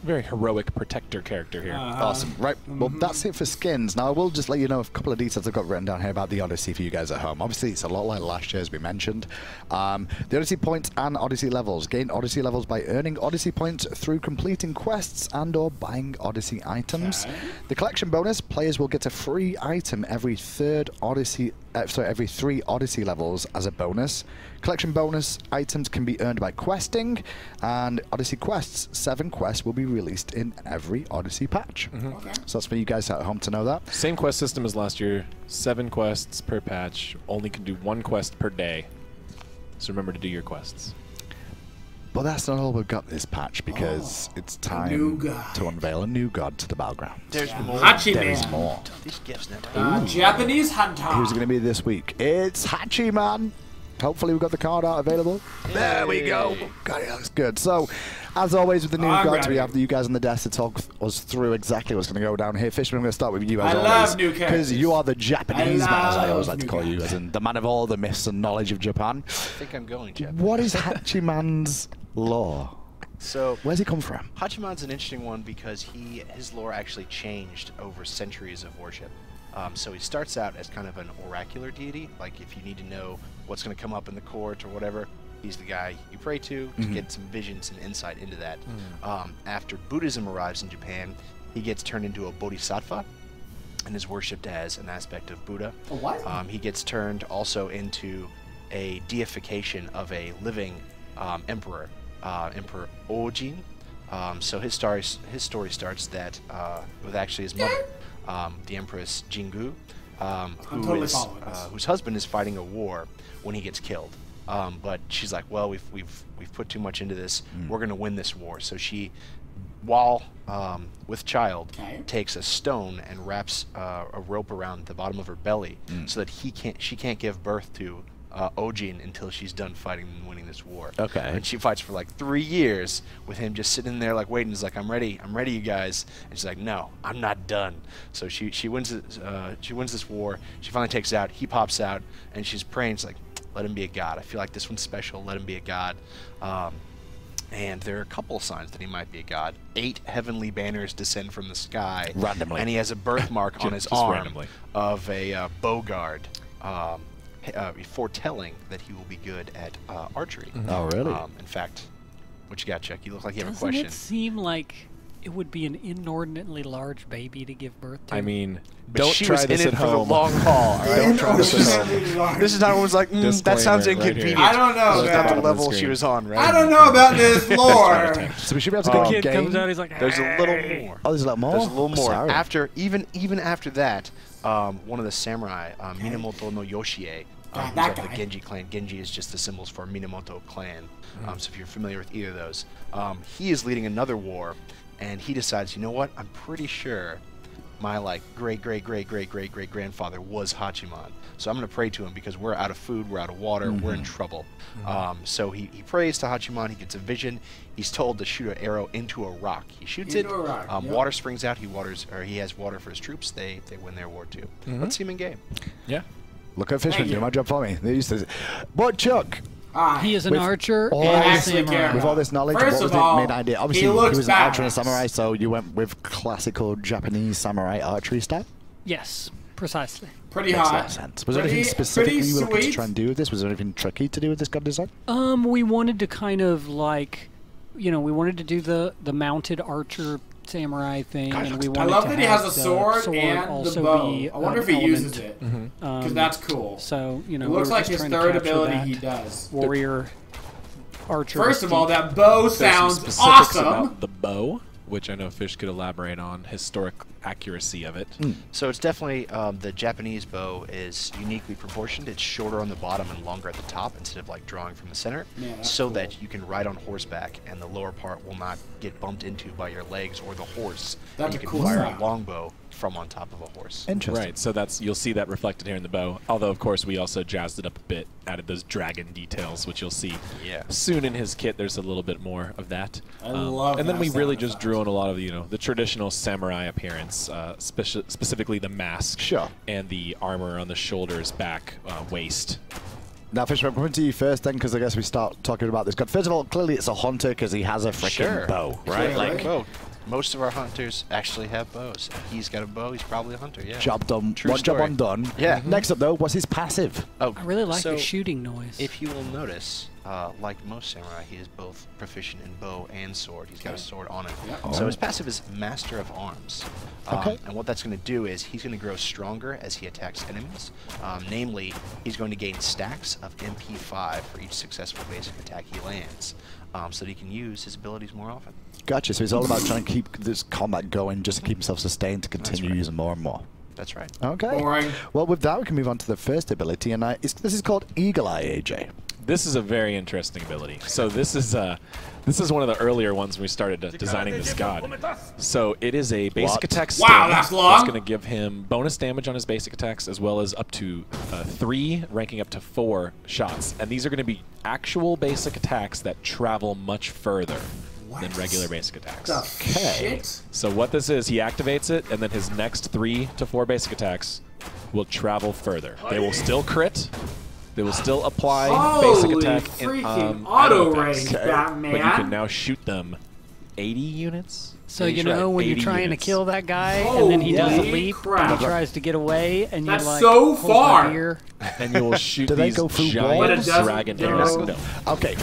Very heroic protector character here. Awesome. Right, well, that's it for skins. Now, I will just let you know a couple of details I've got written down here about the Odyssey for you guys at home. Obviously, it's a lot like last year, as we mentioned. The Odyssey points and Odyssey levels. Gain Odyssey levels by earning Odyssey points through completing quests and or buying Odyssey items. The collection bonus, players will get a free item every every 3 Odyssey levels as a bonus. Collection bonus items can be earned by questing, and Odyssey quests, 7 quests will be released in every Odyssey patch. So that's for you guys at home to know that. Same quest system as last year. 7 quests per patch. Only can do 1 quest per day. So remember to do your quests. But that's not all we've got this patch, because it's time to unveil a new god to the battleground. There's more. HACHIMAN. There is more. These gifts never. Japanese hunter. Who's it going to be this week? It's HACHIMAN. Hopefully we've got the card art available. There we go. God, it looks good. So, as always with the new gods, we have you guys on the desk to talk us through exactly what's going to go down here. Fishman, I'm going to start with you as I always. love new characters. Because you are the Japanese man, as I always like to new call you, as in the man of all the myths and knowledge of Japan. I think I'm going Japanese. What is HACHIMAN's lore? So, where's he come from? HACHIMAN's an interesting one because his lore actually changed over centuries of worship. So he starts out as kind of an oracular deity, like if you need to know what's going to come up in the court or whatever, he's the guy you pray to get some visions and insight into that. After Buddhism arrives in Japan, he gets turned into a bodhisattva and is worshipped as an aspect of Buddha. What? He gets turned also into a deification of a living emperor, Emperor Odin. So his story starts that with actually his mother, the Empress Jingu, whose husband is fighting a war when he gets killed. But she's like, well, we've put too much into this. We're gonna win this war. So she, while with child, takes a stone and wraps a rope around the bottom of her belly so that she can't give birth to Odin until she's done fighting and winning this war. Okay. And she fights for like 3 years with him just sitting there like waiting. He's like, I'm ready, you guys. And she's like, no, I'm not done. So she wins this war. She finally takes it out. He pops out, and she's praying. She's like, let him be a god. I feel like this one's special. Let him be a god. And there are a couple of signs that he might be a god. 8 heavenly banners descend from the sky. Randomly. And he has a birthmark on his Just arm randomly. of a bow guard. Foretelling that he will be good at archery. Oh, really? In fact, what you got, Chuck? You look like you have a Doesn't question. it seem like It would be an inordinately large baby to give birth to. I mean, But don't she try was this in at it for the home. long haul. All right? Don't try this at home. This is not one's like, that sounds Disclaimer right inconvenient. here. I don't know, That's not man. the level she was on, right? I don't know about this lore. So we should be able to go the on kid game. comes out, he's like, There's a little more. Oh, there's a lot more? There's a little more. Sorry. After even after that, one of the samurai, Minamoto no Yoshie, who's that of the guy. Genji clan. Genji is just the symbols for Minamoto clan. So if you're familiar with either of those, he is leading another war, and he decides, you know what? I'm pretty sure my like great grandfather was Hachiman. So I'm going to pray to him because we're out of food, we're out of water, we're in trouble. So he prays to Hachiman. He gets a vision. He's told to shoot an arrow into a rock. He shoots Into a rock, yep. Water springs out. He has water for his troops. They win their war too. Let's see him in game. Yeah. Look at Fishman doing my job for me. They used to. But Chuck, he is an archer all and a this- samurai. with all this knowledge, First what was of all, the main idea? Obviously, he looks was an archer and a badass. samurai, so you went with classical Japanese samurai archery style. Yes, precisely. Pretty Makes a hot. lot of sense. Was there anything specific you were looking to try and do with this? Was there anything tricky to do with this god design? We wanted to kind of like, we wanted to do the mounted archer samurai thing, and we I wanted love to that he have has a the sword and the also bow. be I wonder if an he uses element. it, because that's cool. So it we looks were like just his trying to third capture ability that he does. warrior archer. First of all, that bow There's some sounds specifics awesome. about the bow, which I know Fish could elaborate on, historic accuracy of it. So it's definitely the Japanese bow is uniquely proportioned. It's shorter on the bottom and longer at the top instead of like drawing from the center, Yeah, that's so cool. that you can ride on horseback and the lower part will not get bumped into by your legs or the horse. That's and you a can cool fire style. a longbow from on top of a horse. Interesting. Right, so you'll see that reflected here in the bow. Although, of course, we also jazzed it up a bit, added those dragon details, which you'll see soon in his kit. There's a little bit more of that. I love And then that we really sound just effect. drew on a lot of the traditional samurai appearance, specifically the mask, and the armor on the shoulders, back, waist. Now, Fish, we're coming to you first then, because I guess we start talking about this god. First of all, clearly it's a hunter because he has a freaking bow, right? Like, bow. Most of our hunters actually have bows. If he's got a bow, he's probably a hunter, yeah. job done. True One story. job undone. Yeah. Next up, though, what's his passive? Oh, I really like so the shooting noise. If you will notice, like most samurai, he is both proficient in bow and sword. He's got a sword on him. Oh. So his passive is Master of Arms. Okay. And what that's going to do is he's going to grow stronger as he attacks enemies. Namely, he's going to gain stacks of MP5 for each successful basic attack he lands, so that he can use his abilities more often. Gotcha. So it's all about trying to keep this combat going, just to keep himself sustained, to continue using more and more. That's right. Okay. Boring. Well, with that, we can move on to the first ability, and this is called Eagle Eye, AJ. This is a very interesting ability. So this is one of the earlier ones when we started designing this god. So it is a basic attack sting. Wow, that's long. It's going to give him bonus damage on his basic attacks, as well as up to 3, ranking up to 4 shots. And these are going to be actual basic attacks that travel much further than regular basic attacks. Okay. So what this is, he activates it, and then his next 3 to 4 basic attacks will travel further. They will still crit. They will still apply basic Holy attack freaking auto range, Batman. but you can now shoot them 80 units. So when you're 80 trying units. to kill that guy, and then he does a Holy leap, crap. and he tries to get away, and That's you like so hold far. my beer. And you will shoot Do they these go through giant walls? But it doesn't dragon go- arrows. No. Okay.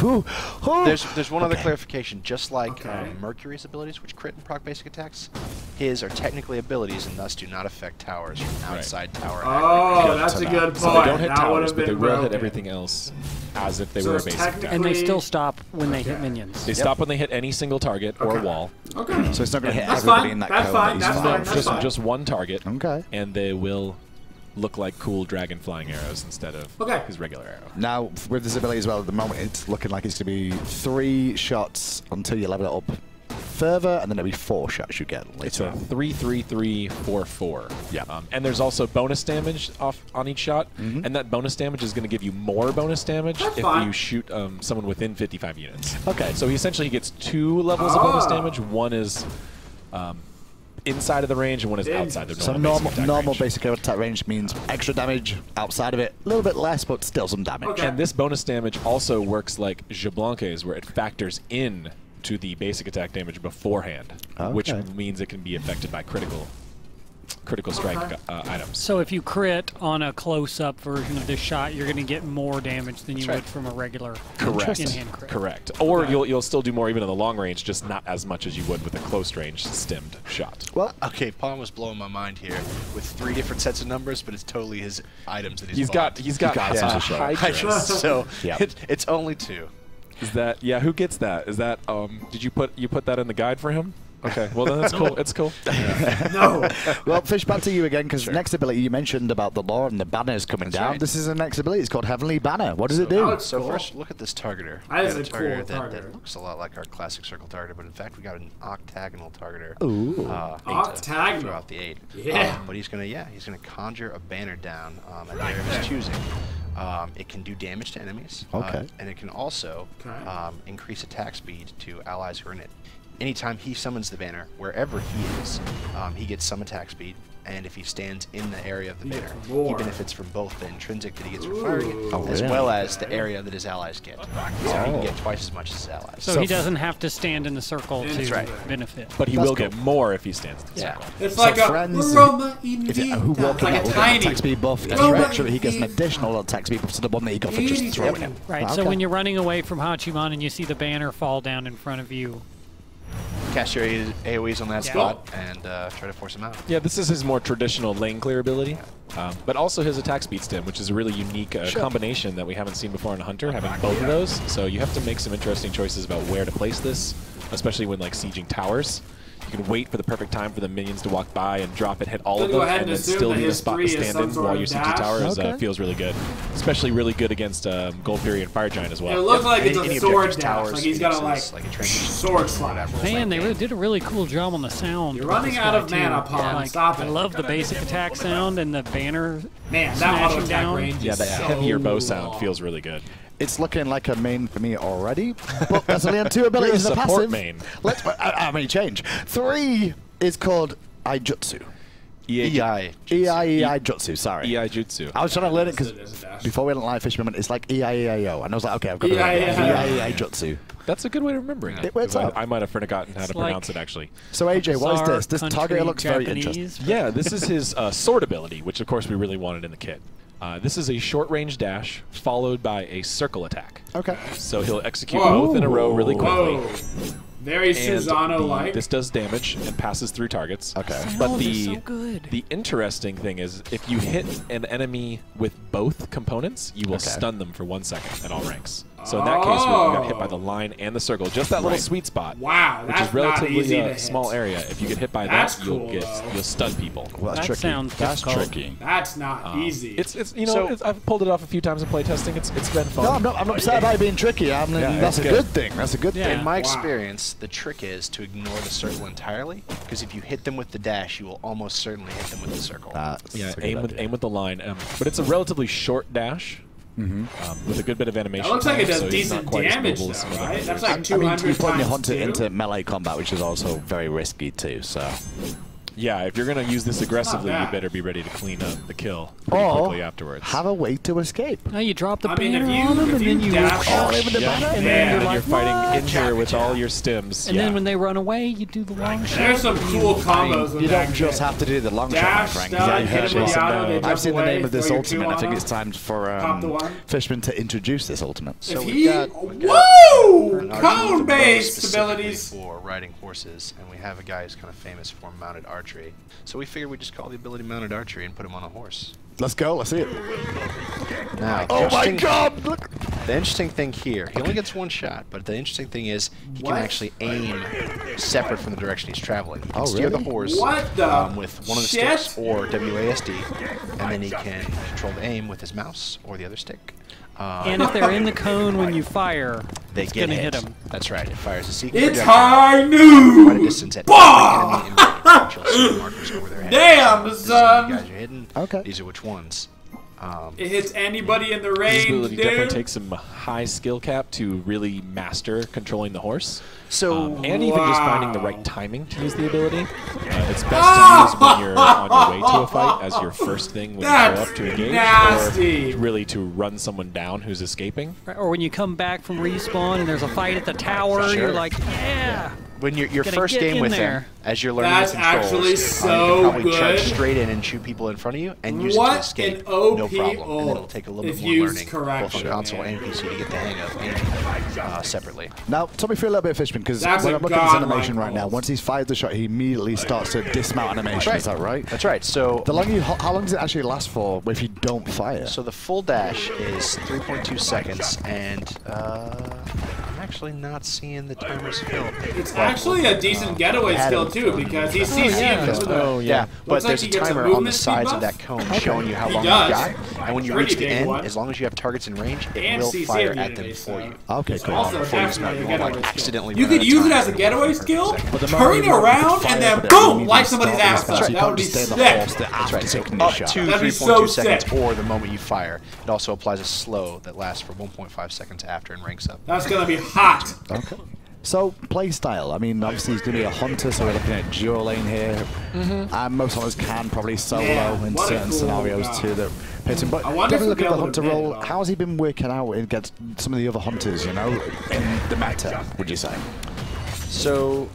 There's one other clarification. Just like Mercury's abilities, which crit and proc basic attacks, his are technically abilities and thus do not affect towers from outside tower. Oh, that's a good point. So they don't hit That towers, would've but they been will hit broken. everything else as if they So were a it's basic technically- attack. And they still stop when they hit minions. They stop when they hit any single target or wall. Okay. So it's not going to hit That's everybody fine. in that That's cone. fine. He's That's fine. That's fine. Just one target. Okay. And they will look like cool dragon flying arrows instead of his regular arrow. Now, with this ability as well, at the moment, it's looking like it's going to be 3 shots until you level it up further, and then it'll be 4 shots you get It's later. a 3-3-3-4-4. Yeah. And there's also bonus damage off on each shot, and that bonus damage is going to give you more bonus damage if fine. you shoot someone within 55 units. Okay. So he essentially gets 2 levels of bonus damage. One is inside of the range, and one is outside the So normal basic attack range means extra damage outside of it, a little bit less, but still some damage. And this bonus damage also works like Jablanque's, where it factors in to the basic attack damage beforehand, which Okay. means it can be affected by critical critical strike items. So if you crit on a close-up version of this shot, you're going to get more damage than you would from a regular in-hand crit. Correct. Or you'll still do more even in the long range, just not as much as you would with a close range stemmed shot. Well, okay, Pawn was blowing my mind here with 3 different sets of numbers, but it's totally his items that he's bought. He's got Hydras, so it's only 2. Is that who gets that? Is that did you put that in the guide for him? Okay, well then that's cool. It's cool. No. Well, Fish, back to you again, because next ability you mentioned about the lore and the banners coming down. Right. This is the next ability. It's called Heavenly Banner. What does it do? So first, look at this targeter. That is a targeter cool targeter. that looks a lot like our classic circle targeter, but in fact we got an octagonal targeter. Ooh. Octagonal. Throughout the 8. Yeah. But he's gonna conjure a banner down at the area of his choosing. It can do damage to enemies. Okay. And it can also increase attack speed to allies who are in it. Anytime he summons the banner, wherever he is, he gets some attack speed, and if he stands in the area of the banner, he benefits from both the intrinsic that he gets from firing it, as well as the area that his allies get. So he can get twice as much as his allies. So he doesn't have to stand in the circle to benefit. But he will get more if he stands in the circle. It's like a Roma who walk in with an attack speed buff, extra, he gets an additional attack speed buff to the one that he got for just throwing him. Right, so when you're running away from Hachiman and you see the banner fall down in front of you, cast your AoEs on that spot and try to force him out. Yeah, this is his more traditional lane clear ability, but also his attack speed stem, which is a really unique combination that we haven't seen before in a Hunter, having both of those. So you have to make some interesting choices about where to place this, especially when like sieging towers. You can wait for the perfect time for the minions to walk by and drop it, hit all of them, and then still leave a spot to stand in while you're sieging towers. Feels really good. Especially really good against Gold Fury and Fire Giant as well. It looks like it's a sword dash. Like he's got a sword slap. Man, they really did a really cool job on the sound. You're running out of mana, Pawn. Stop it. I love the basic attack sound and the banner. Man, that auto attack range. Yeah, that heavier bow sound feels really good. It's looking like a main for me already, but there's only 2 abilities as a passive. Main. Let's how many change? 3 is called Ijutsu. EI Jutsu, sorry. EI Jutsu. I was trying to learn it because before we went live Fisherman, it's like EIEIO, and I was like, okay, I've got to learn it. EI Jutsu. That's a good way of remembering it. It works out. I might have forgotten how to pronounce it, actually. So AJ, what is this? This target looks very interesting. Yeah, this is his sword ability, which of course we really wanted in the kit. This is a short-range dash followed by a circle attack. Okay. So he'll execute both in a row really quickly. Very Susano-like. This does damage and passes through targets. Okay. But the interesting thing is, if you hit an enemy with both components, you will stun them for 1 second at all ranks. So in that case, we got hit by the line and the circle, just that little sweet spot. Wow, which is relatively a small area. If you get hit by that, you'll stun people. Well, that's tricky. That's tricky. That's not easy. It's I've pulled it off a few times in playtesting. It's been fun. No, I'm not upset about it being tricky. That's a good thing. That's a good thing. In my experience, the trick is to ignore the circle entirely, because if you hit them with the dash, you will almost certainly hit them with the circle. Aim with the line. But it's a relatively short dash. With a good bit of animation. That looks like it does so decent damage, though, right? That's like 200 you're putting your times hunter into melee combat, which is also very risky too. So. Yeah, if you're going to use this aggressively, you better be ready to clean up the kill pretty quickly afterwards. Have a way to escape. No, you drop the banner on them, and then you all over the banner, and then you're fighting in here with all your stims. And then when they run away, you do the long shot. There's some cool combos with You that don't just have to do the long dash, shot, Frank. I've seen the name of this ultimate. I think it's time for Fishman to introduce this ultimate. So we got cone-based abilities for riding horses, and we have a guy who's kind of famous for mounted archery. So we figured we'd just call the ability mounted archery and put him on a horse. Let's go. Let's see it. Now, oh my God! Look. The interesting thing here, he only gets 1 shot, but the interesting thing is he can actually aim separate from the direction he's traveling. He can steer the horse with one of the sticks or WASD, and then he can control the aim with his mouse or the other stick. And if they're in the cone when you fire, it's going to hit them. That's right. It fires a secret projectile. It's high noon! Quite a distance at every enemy in markers over their head. Damn, son! You guys are hidden. Okay. These are which ones. It hits anybody in the range, This ability definitely takes some high skill cap to really master controlling the horse. So and even just finding the right timing to use the ability. It's best to use when you're on your way to a fight as your first thing when you show up to engage, or really to run someone down who's escaping. Right, or when you come back from respawn and there's a fight at the tower, you're like, yeah. when your Gotta first get game in with there. him, as you're learning That's the controls, actually so you can probably good. charge straight in and shoot people in front of you and use it to escape, no problem. And then it'll take a little bit more learning, both on console and PC, to get the hang of aiming separately. Now, talk me through a little bit of Fishman, because when I'm looking at this animation right now, once he's fired the shot, he immediately starts to dismount animation. Is that right? That's right. So how long does it actually last for if you don't fire? So the full dash is 3.2 seconds, and I'm actually not seeing the timers fill. It's actually a decent getaway skill too, because he's CC'ing. Yeah, but there's a timer on the sides of that cone showing you how long you got, and when you reach the end, as long as you have targets in range, it will fire at them for you. Okay, cool. Also, definitely a getaway skill. Accidentally You could use it as a getaway skill, turn around, and then boom, light somebody's ass up. That would be sick. That's right. So up to 3.2 seconds, or the moment you fire. It also applies a slow that lasts for 1.5 seconds after and ranks up. That's gonna be hot. Okay. So, play style. I mean, obviously he's going to be a hunter, so we're looking at duo lane here. And most hunters can probably solo in certain scenarios too that hit him. But definitely look at the hunter role. How has he been working out against some of the other hunters, you know, in the meta, would you say? So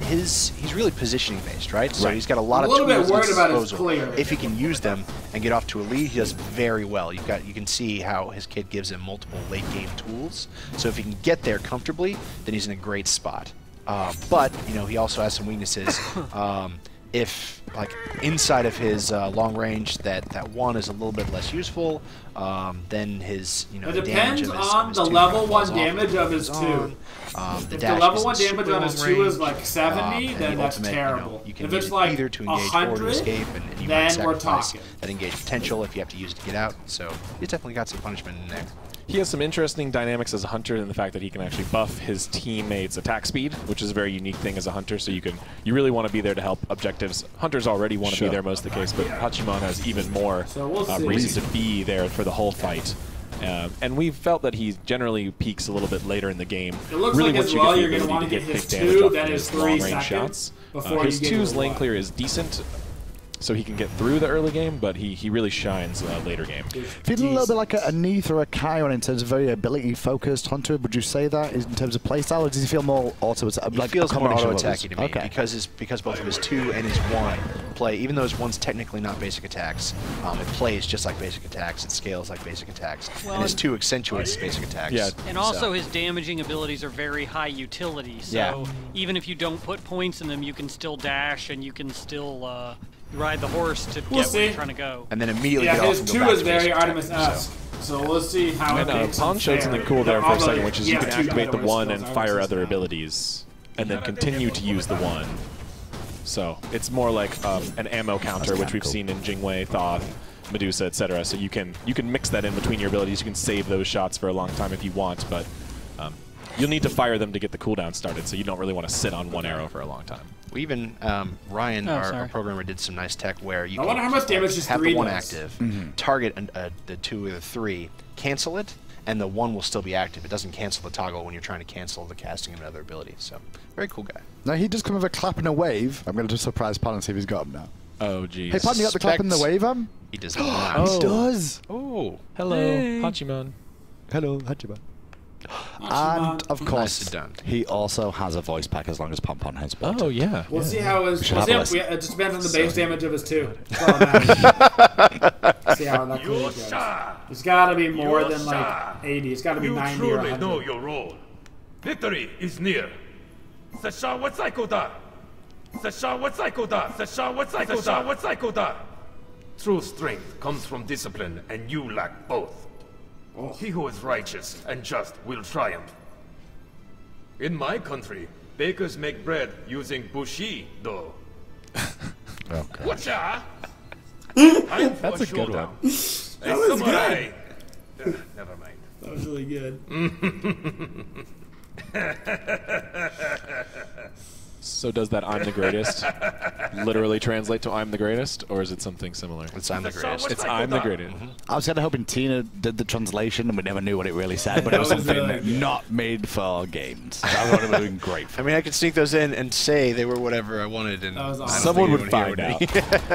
he's really positioning based, right? So he's got a lot of tools at his disposal. If he can use them and get off to a lead, he does very well. You can see how his kid gives him multiple late game tools. So if he can get there comfortably, then he's in a great spot. But you know, he also has some weaknesses. If like inside of his long range, that one is a little bit less useful. Then his it depends on the level 1 damage of his 2. If the level 1 damage on his 2 is like 70, then that's terrible. You can if it's like either to engage or to escape, and you might then we're sacrifice talking. that engage potential if you have to use it to get out. So he's definitely got some punishment in there. He has some interesting dynamics as a hunter in the fact that he can actually buff his teammates' attack speed, which is a very unique thing as a hunter. So you really want to be there to help objectives. Hunters already want to be there most of the case, but HACHIMAN has even more reason to be there for the whole fight. And we felt that he generally peaks a little bit later in the game. It looks really like as well you're going to want to get his 2, then his 3 seconds before his you get 2's lane clear is decent, so he can get through the early game, but he really shines later game. Feeling a little bit like a Neith or a Chiron in terms of very ability-focused hunter. Would you say that in terms of playstyle, or does he feel more auto-attack? He feels more auto-attacky to me because both of his 2 and his 1 play. Even though his 1's technically not basic attacks, it plays just like basic attacks. It scales like basic attacks, and his 2 accentuates basic attacks. Yeah, and also his damaging abilities are very high utility. So even if you don't put points in them, you can still dash and you can still ride the horse to get where you're trying to go. And then immediately get off and go back his 2 is very Artemis-esque. So we'll see how it takes Pong showed something cool there for a second, which is you can activate the 1 and fire other abilities, and then continue to use the 1. So it's more like an ammo counter, which we've seen in Jingwei, Thoth, Medusa, etc. So you can mix that in between your abilities. You can save those shots for a long time if you want, but you'll need to fire them to get the cooldown started, so you don't really want to sit on 1 arrow for a long time. Even Ryan, our programmer, did some nice tech where you I wonder how much damage just have 3 the 1 does. active, target the 2 or the 3, cancel it, and the 1 will still be active. It doesn't cancel the toggle when you're trying to cancel the casting of another ability. So, very cool guy. Now, he does come with a clap and a wave. I'm going to just surprise Pan and see if he's got him now. Oh, geez. Hey, Pan, you got the clap and the wave, He does not. He does. Oh, hello, HACHIMAN. Hello, HACHIMAN. And, of course, he also has a voice pack as long as Pom-Pom has one. Oh, yeah. We'll see how his... It just depends on the base damage of his 2. That's all that see how that goes. It's got to be more than, like, 80. It's got to be 90 or 100. You truly know your role. Victory is near. True strength comes from discipline, and you lack both. He who is righteous and just will triumph. In my country, bakers make bread using bushi dough. Whatcha? That's a good one. That was good. Never mind. That was really good. So does that "I'm the greatest" literally translate to "I'm the greatest," or is it something similar? It's "I'm the greatest." It's "I'm the greatest." I was kind of hoping Tina did the translation, and we never knew what it really said, but it was something not made for games. That would have been great. I mean, I could sneak those in and say they were whatever I wanted, and someone would find out.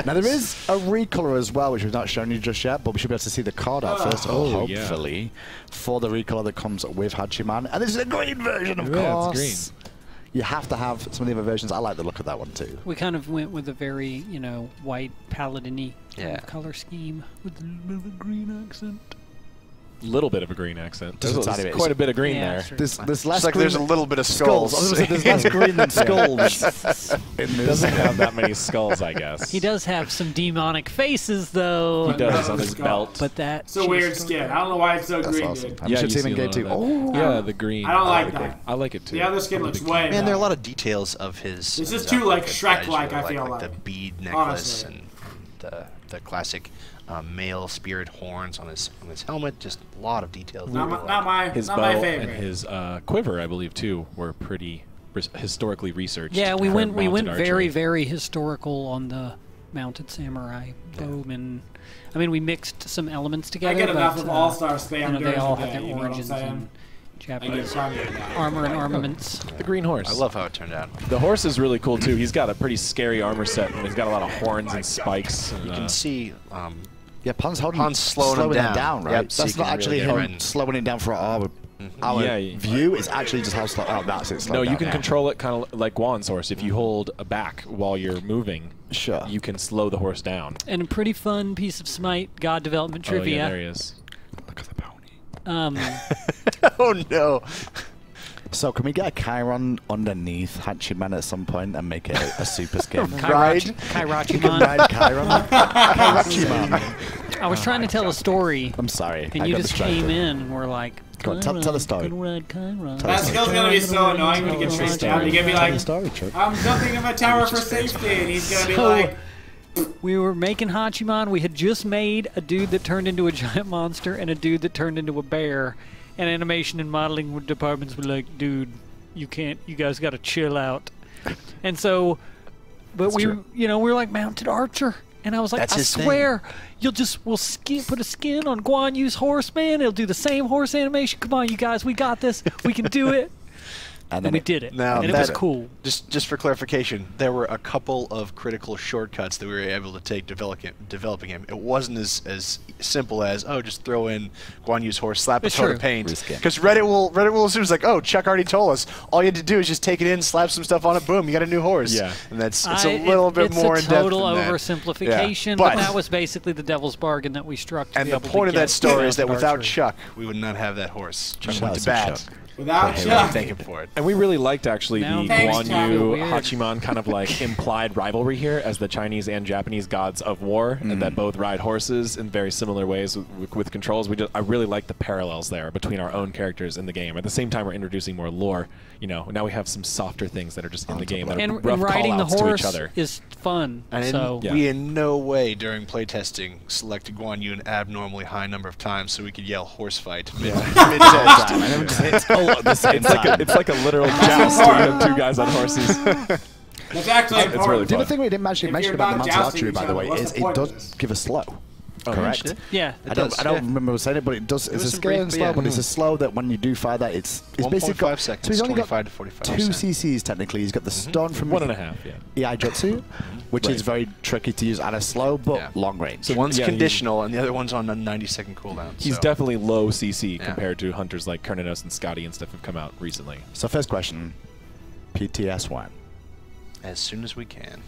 Now, there is a recolor as well, which we've not shown you just yet, but we should be able to see the card art first, hopefully, for the recolor that comes with HACHIMAN. And this is a green version, of course. It's green. you have to have some of the other versions. I like the look of that one too. We kind of went with a very, you know, white paladin-y kind of color scheme with a little bit of green accent. Little bit of a green accent. There's quite a bit of green there. There's less like green there's a little bit of skulls. There's less green than skulls. He doesn't have that many skulls, I guess. He does have some demonic faces, though. He does on his belt. But that it's a weird skin. I don't know why it's so green, awesome. dude. Yeah, you see him too. Oh, yeah, the green. I don't like that. I like it too. The other skin looks way Man, there are a lot of details of his. This is too like Shrek-like. I feel like the like bead necklace honestly. and the classic male spirit horns on his helmet. Just a lot of details. Not my favorite. And his quiver, I believe, too, were pretty historically researched. Yeah, we went very, very historical on the mounted samurai bowman. I mean, we mixed some elements together. I get enough of All-Star spam. You know, they all have their you know origins in Japanese armor and armaments. The green horse. I love how it turned out. The horse is really cool too. He's got a pretty scary armor set, and he's got a lot of horns and spikes. And, you can see. Yeah, Pon's slowing him down, right? Yep, That's not actually him slowing it down for our view. It's actually just how slow. Oh, that's it. No, you can control it kind of like Juan's horse. If you hold back while you're moving, you can slow the horse down. And a pretty fun piece of Smite God development trivia. Oh, yeah, there he is. Look at the pony. Oh no. So can we get a Chiron underneath HACHIMAN at some point and make it a super skin? HACHIMAN. You can ride Chiron. HACHIMAN. I was trying to tell a story. I'm sorry. And you just came in and were like, go on, tell the story. That skill's gonna be so annoying when you get chased down. You're gonna be like, I'm jumping in my tower for safety, and he's gonna be like. We were making HACHIMAN. We had just made a dude that turned into a giant monster and a dude that turned into a bear. And animation and modeling departments were like, dude, you guys got to chill out. And so, but we were like mounted archer. And I was like, I swear, we'll put a skin on Guan Yu's horse, man. It'll do the same horse animation. Come on, you guys, we got this. We can do it. And then we did it. Now, and it was cool. Just for clarification, there were a couple of critical shortcuts that we were able to take developing him. It wasn't as simple as, oh, just throw in Guan Yu's horse, slap a coat of paint. Because Reddit will assume it's like, oh, Chuck already told us. All you had to do is just take it in, slap some stuff on it, boom, you got a new horse. Yeah. And it's a little bit more in depth. It's a total oversimplification, yeah. but that was basically the devil's bargain that we struck. And the point of that story is that without Chuck, we would not have that horse. Chuck went to bat. Without Chuck. Thank him for it. And we really liked actually the Thanks, Guan Yu HACHIMAN kind of like implied rivalry here as the Chinese and Japanese gods of war, and that both ride horses in very similar ways with controls. I really like the parallels there between our own characters in the game. At the same time, we're introducing more lore. You know, now we have some softer things that are just in the game that are rough riding the call-outs to each horse other. is fun. And we in no way during playtesting selected Guan Yu an abnormally high number of times so we could yell horse fight mid-test. It's like a literal joust. We have two guys on horses. That's actually it's really the other thing we didn't actually mention about the mounted archery, by the way, is it does give a slow. Correct. Yeah, I don't remember saying it, but it does. It's a scale and slow, but it's a slow that when you do fire that, it's basically 1.5 seconds. So he's only got 25 to 45 2 CCs technically. He's got the stun from 1.5. Yeah. Iaijutsu, which is very tricky to use at a slow but long range. So one's conditional and the other one's on a 90-second cooldown. He's definitely low CC compared to hunters like Kernanos and Scotty and stuff have come out recently. So first question, PTS when? As soon as we can.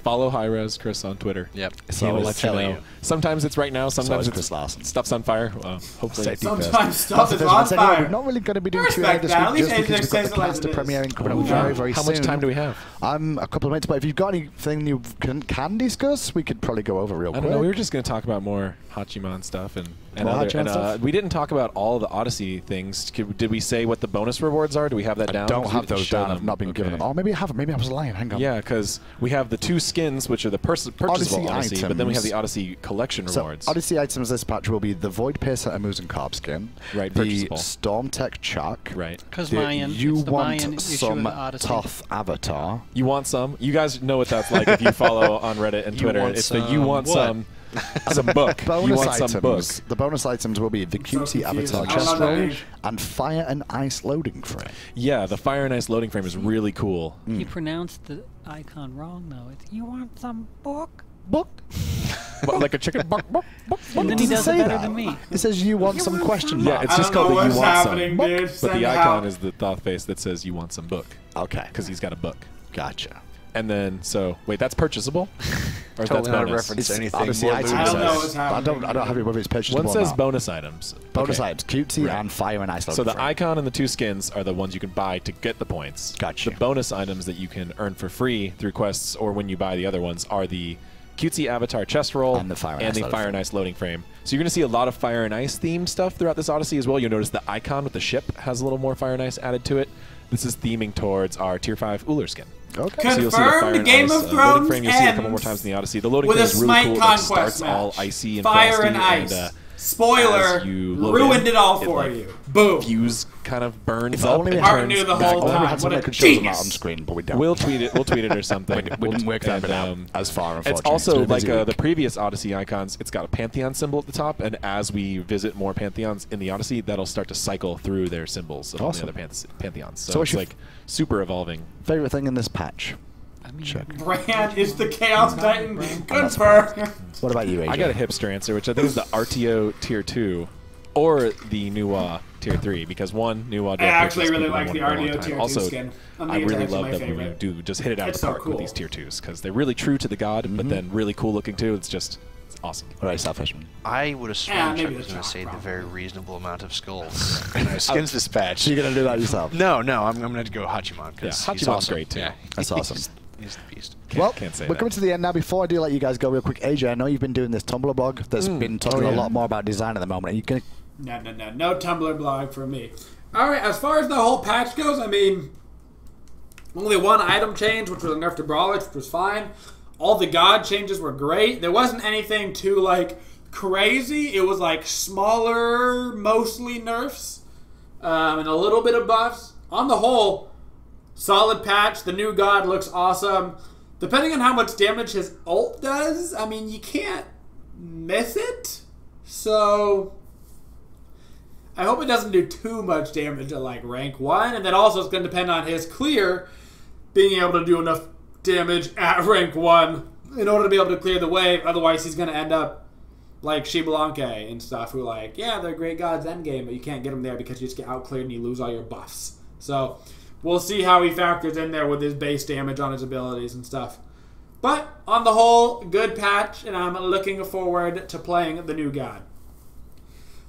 Follow Hi-Res Chris on Twitter. Yep. He will let you know. Sometimes it's right now. Sometimes it's stuff's on fire. Hopefully, sometimes stuff is on fire. We're not really going to be doing Q&A this week just because we've got the Caster premiering coming up very, very soon. How much time do we have? A couple of minutes, but if you've got anything you can discuss, we could probably go over real quick. I don't know. We were just going to talk about more HACHIMAN stuff and stuff? We didn't talk about all the Odyssey things. Did we say what the bonus rewards are? Do we have that down? I don't have those down. I've not been given them. Oh, maybe I haven't. Maybe I was lying. Hang on. Yeah, because we have the 2 skins, which are the purchasable Odyssey, but then we have the Odyssey collection rewards. Odyssey items this patch will be the Void Piercer Amuse and Carb skin, the Storm Tech Chuck, because Mayan. You want some tough avatar. You want some? You guys know what that's like if you follow on Reddit and Twitter. It's the you want some. As a book. The bonus items will be the QC avatar chest roll and fire and ice loading frame. Yeah, the fire and ice loading frame is really cool. You pronounced the icon wrong though. It's you want some book? Book. Like a chicken. And then he does it better than me. It says you want some question mark. Yeah, it's just called the you want some. Dude. But the icon is the thought face that says you want some book. Okay. Because he's got a book. Gotcha. And then, so, wait, that's purchasable? Or is Totally that not a bonus? reference to anything. Honestly, I don't know what's happening. I don't have it whether it's purchasable. One says bonus items. Bonus Okay. items, cutesy and fire and ice. So the icon and the 2 skins are the ones you can buy to get the points. Gotcha. The bonus items that you can earn for free through quests or when you buy the other ones are the cutesy avatar chest roll and the fire and ice loading frame. So you're going to see a lot of fire and ice themed stuff throughout this Odyssey as well. You'll notice the icon with the ship has a little more fire and ice added to it. This is theming towards our tier 5 Uller skin. Okay. So you'll see the fire and Game ice of Thrones loading frame. You'll see it a couple more times in the Odyssey. The loading frame is really cool. It like, starts all icy and fire frosty and ice. And, spoiler, ruined it all for you. Boom. Fuse kind of burns if up. only we Martin knew the whole time. What a genius. On screen, but we don't. We'll tweet it or something. We didn't work that out as far. It's also like the previous Odyssey icons. It's got a Pantheon symbol at the top, and as we visit more Pantheons in the Odyssey, that'll start to cycle through their symbols of all the other Pantheons. So it's like super evolving. Favorite thing in this patch? Bran is the Chaos Titan. Confirm. What about you, AJ? I got a hipster answer, which I think is the RTO tier 2 or the Nuwa tier 3, because one, Nuwa. I actually really like the RTO tier 2 skin. I really love that when you do just hit it out of the park with these tier 2s, because they're really true to the god, but then really cool looking too. It's awesome. What about Southwishman? I would have sworn Chuck was going to say the very reasonable amount of skulls in our skins dispatch. So you're going to do that yourself? No, I'm going to go Hachiman. Yeah, Hachiman's awesome. great too. Yeah. That's awesome. He's the beast. Can't say we're coming to the end now. Before I do let you guys go real quick, AJ, I know you've been doing this Tumblr blog that's been talking a lot more about design at the moment. Are you going to... No Tumblr blog for me. All right, as far as the whole patch goes, I mean, only one item change, which was a nerf to Brawlers, which was fine. All the god changes were great. There wasn't anything too, like, crazy. It was, like, smaller, mostly nerfs, and a little bit of buffs. On the whole... solid patch. The new god looks awesome. Depending on how much damage his ult does, I mean, you can't miss it. So, I hope it doesn't do too much damage at, like, rank 1. And then also it's going to depend on his clear being able to do enough damage at rank 1 in order to be able to clear the wave. Otherwise, he's going to end up like Shibalanke and stuff, who, like, yeah, they're great gods endgame, but you can't get them there because you just get outcleared and you lose all your buffs. So... we'll see how he factors in there with his base damage on his abilities and stuff. But, on the whole, good patch, and I'm looking forward to playing the new god.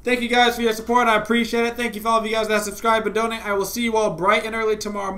Thank you guys for your support. I appreciate it. Thank you for all of you guys that subscribe and donate. I will see you all bright and early tomorrow morning.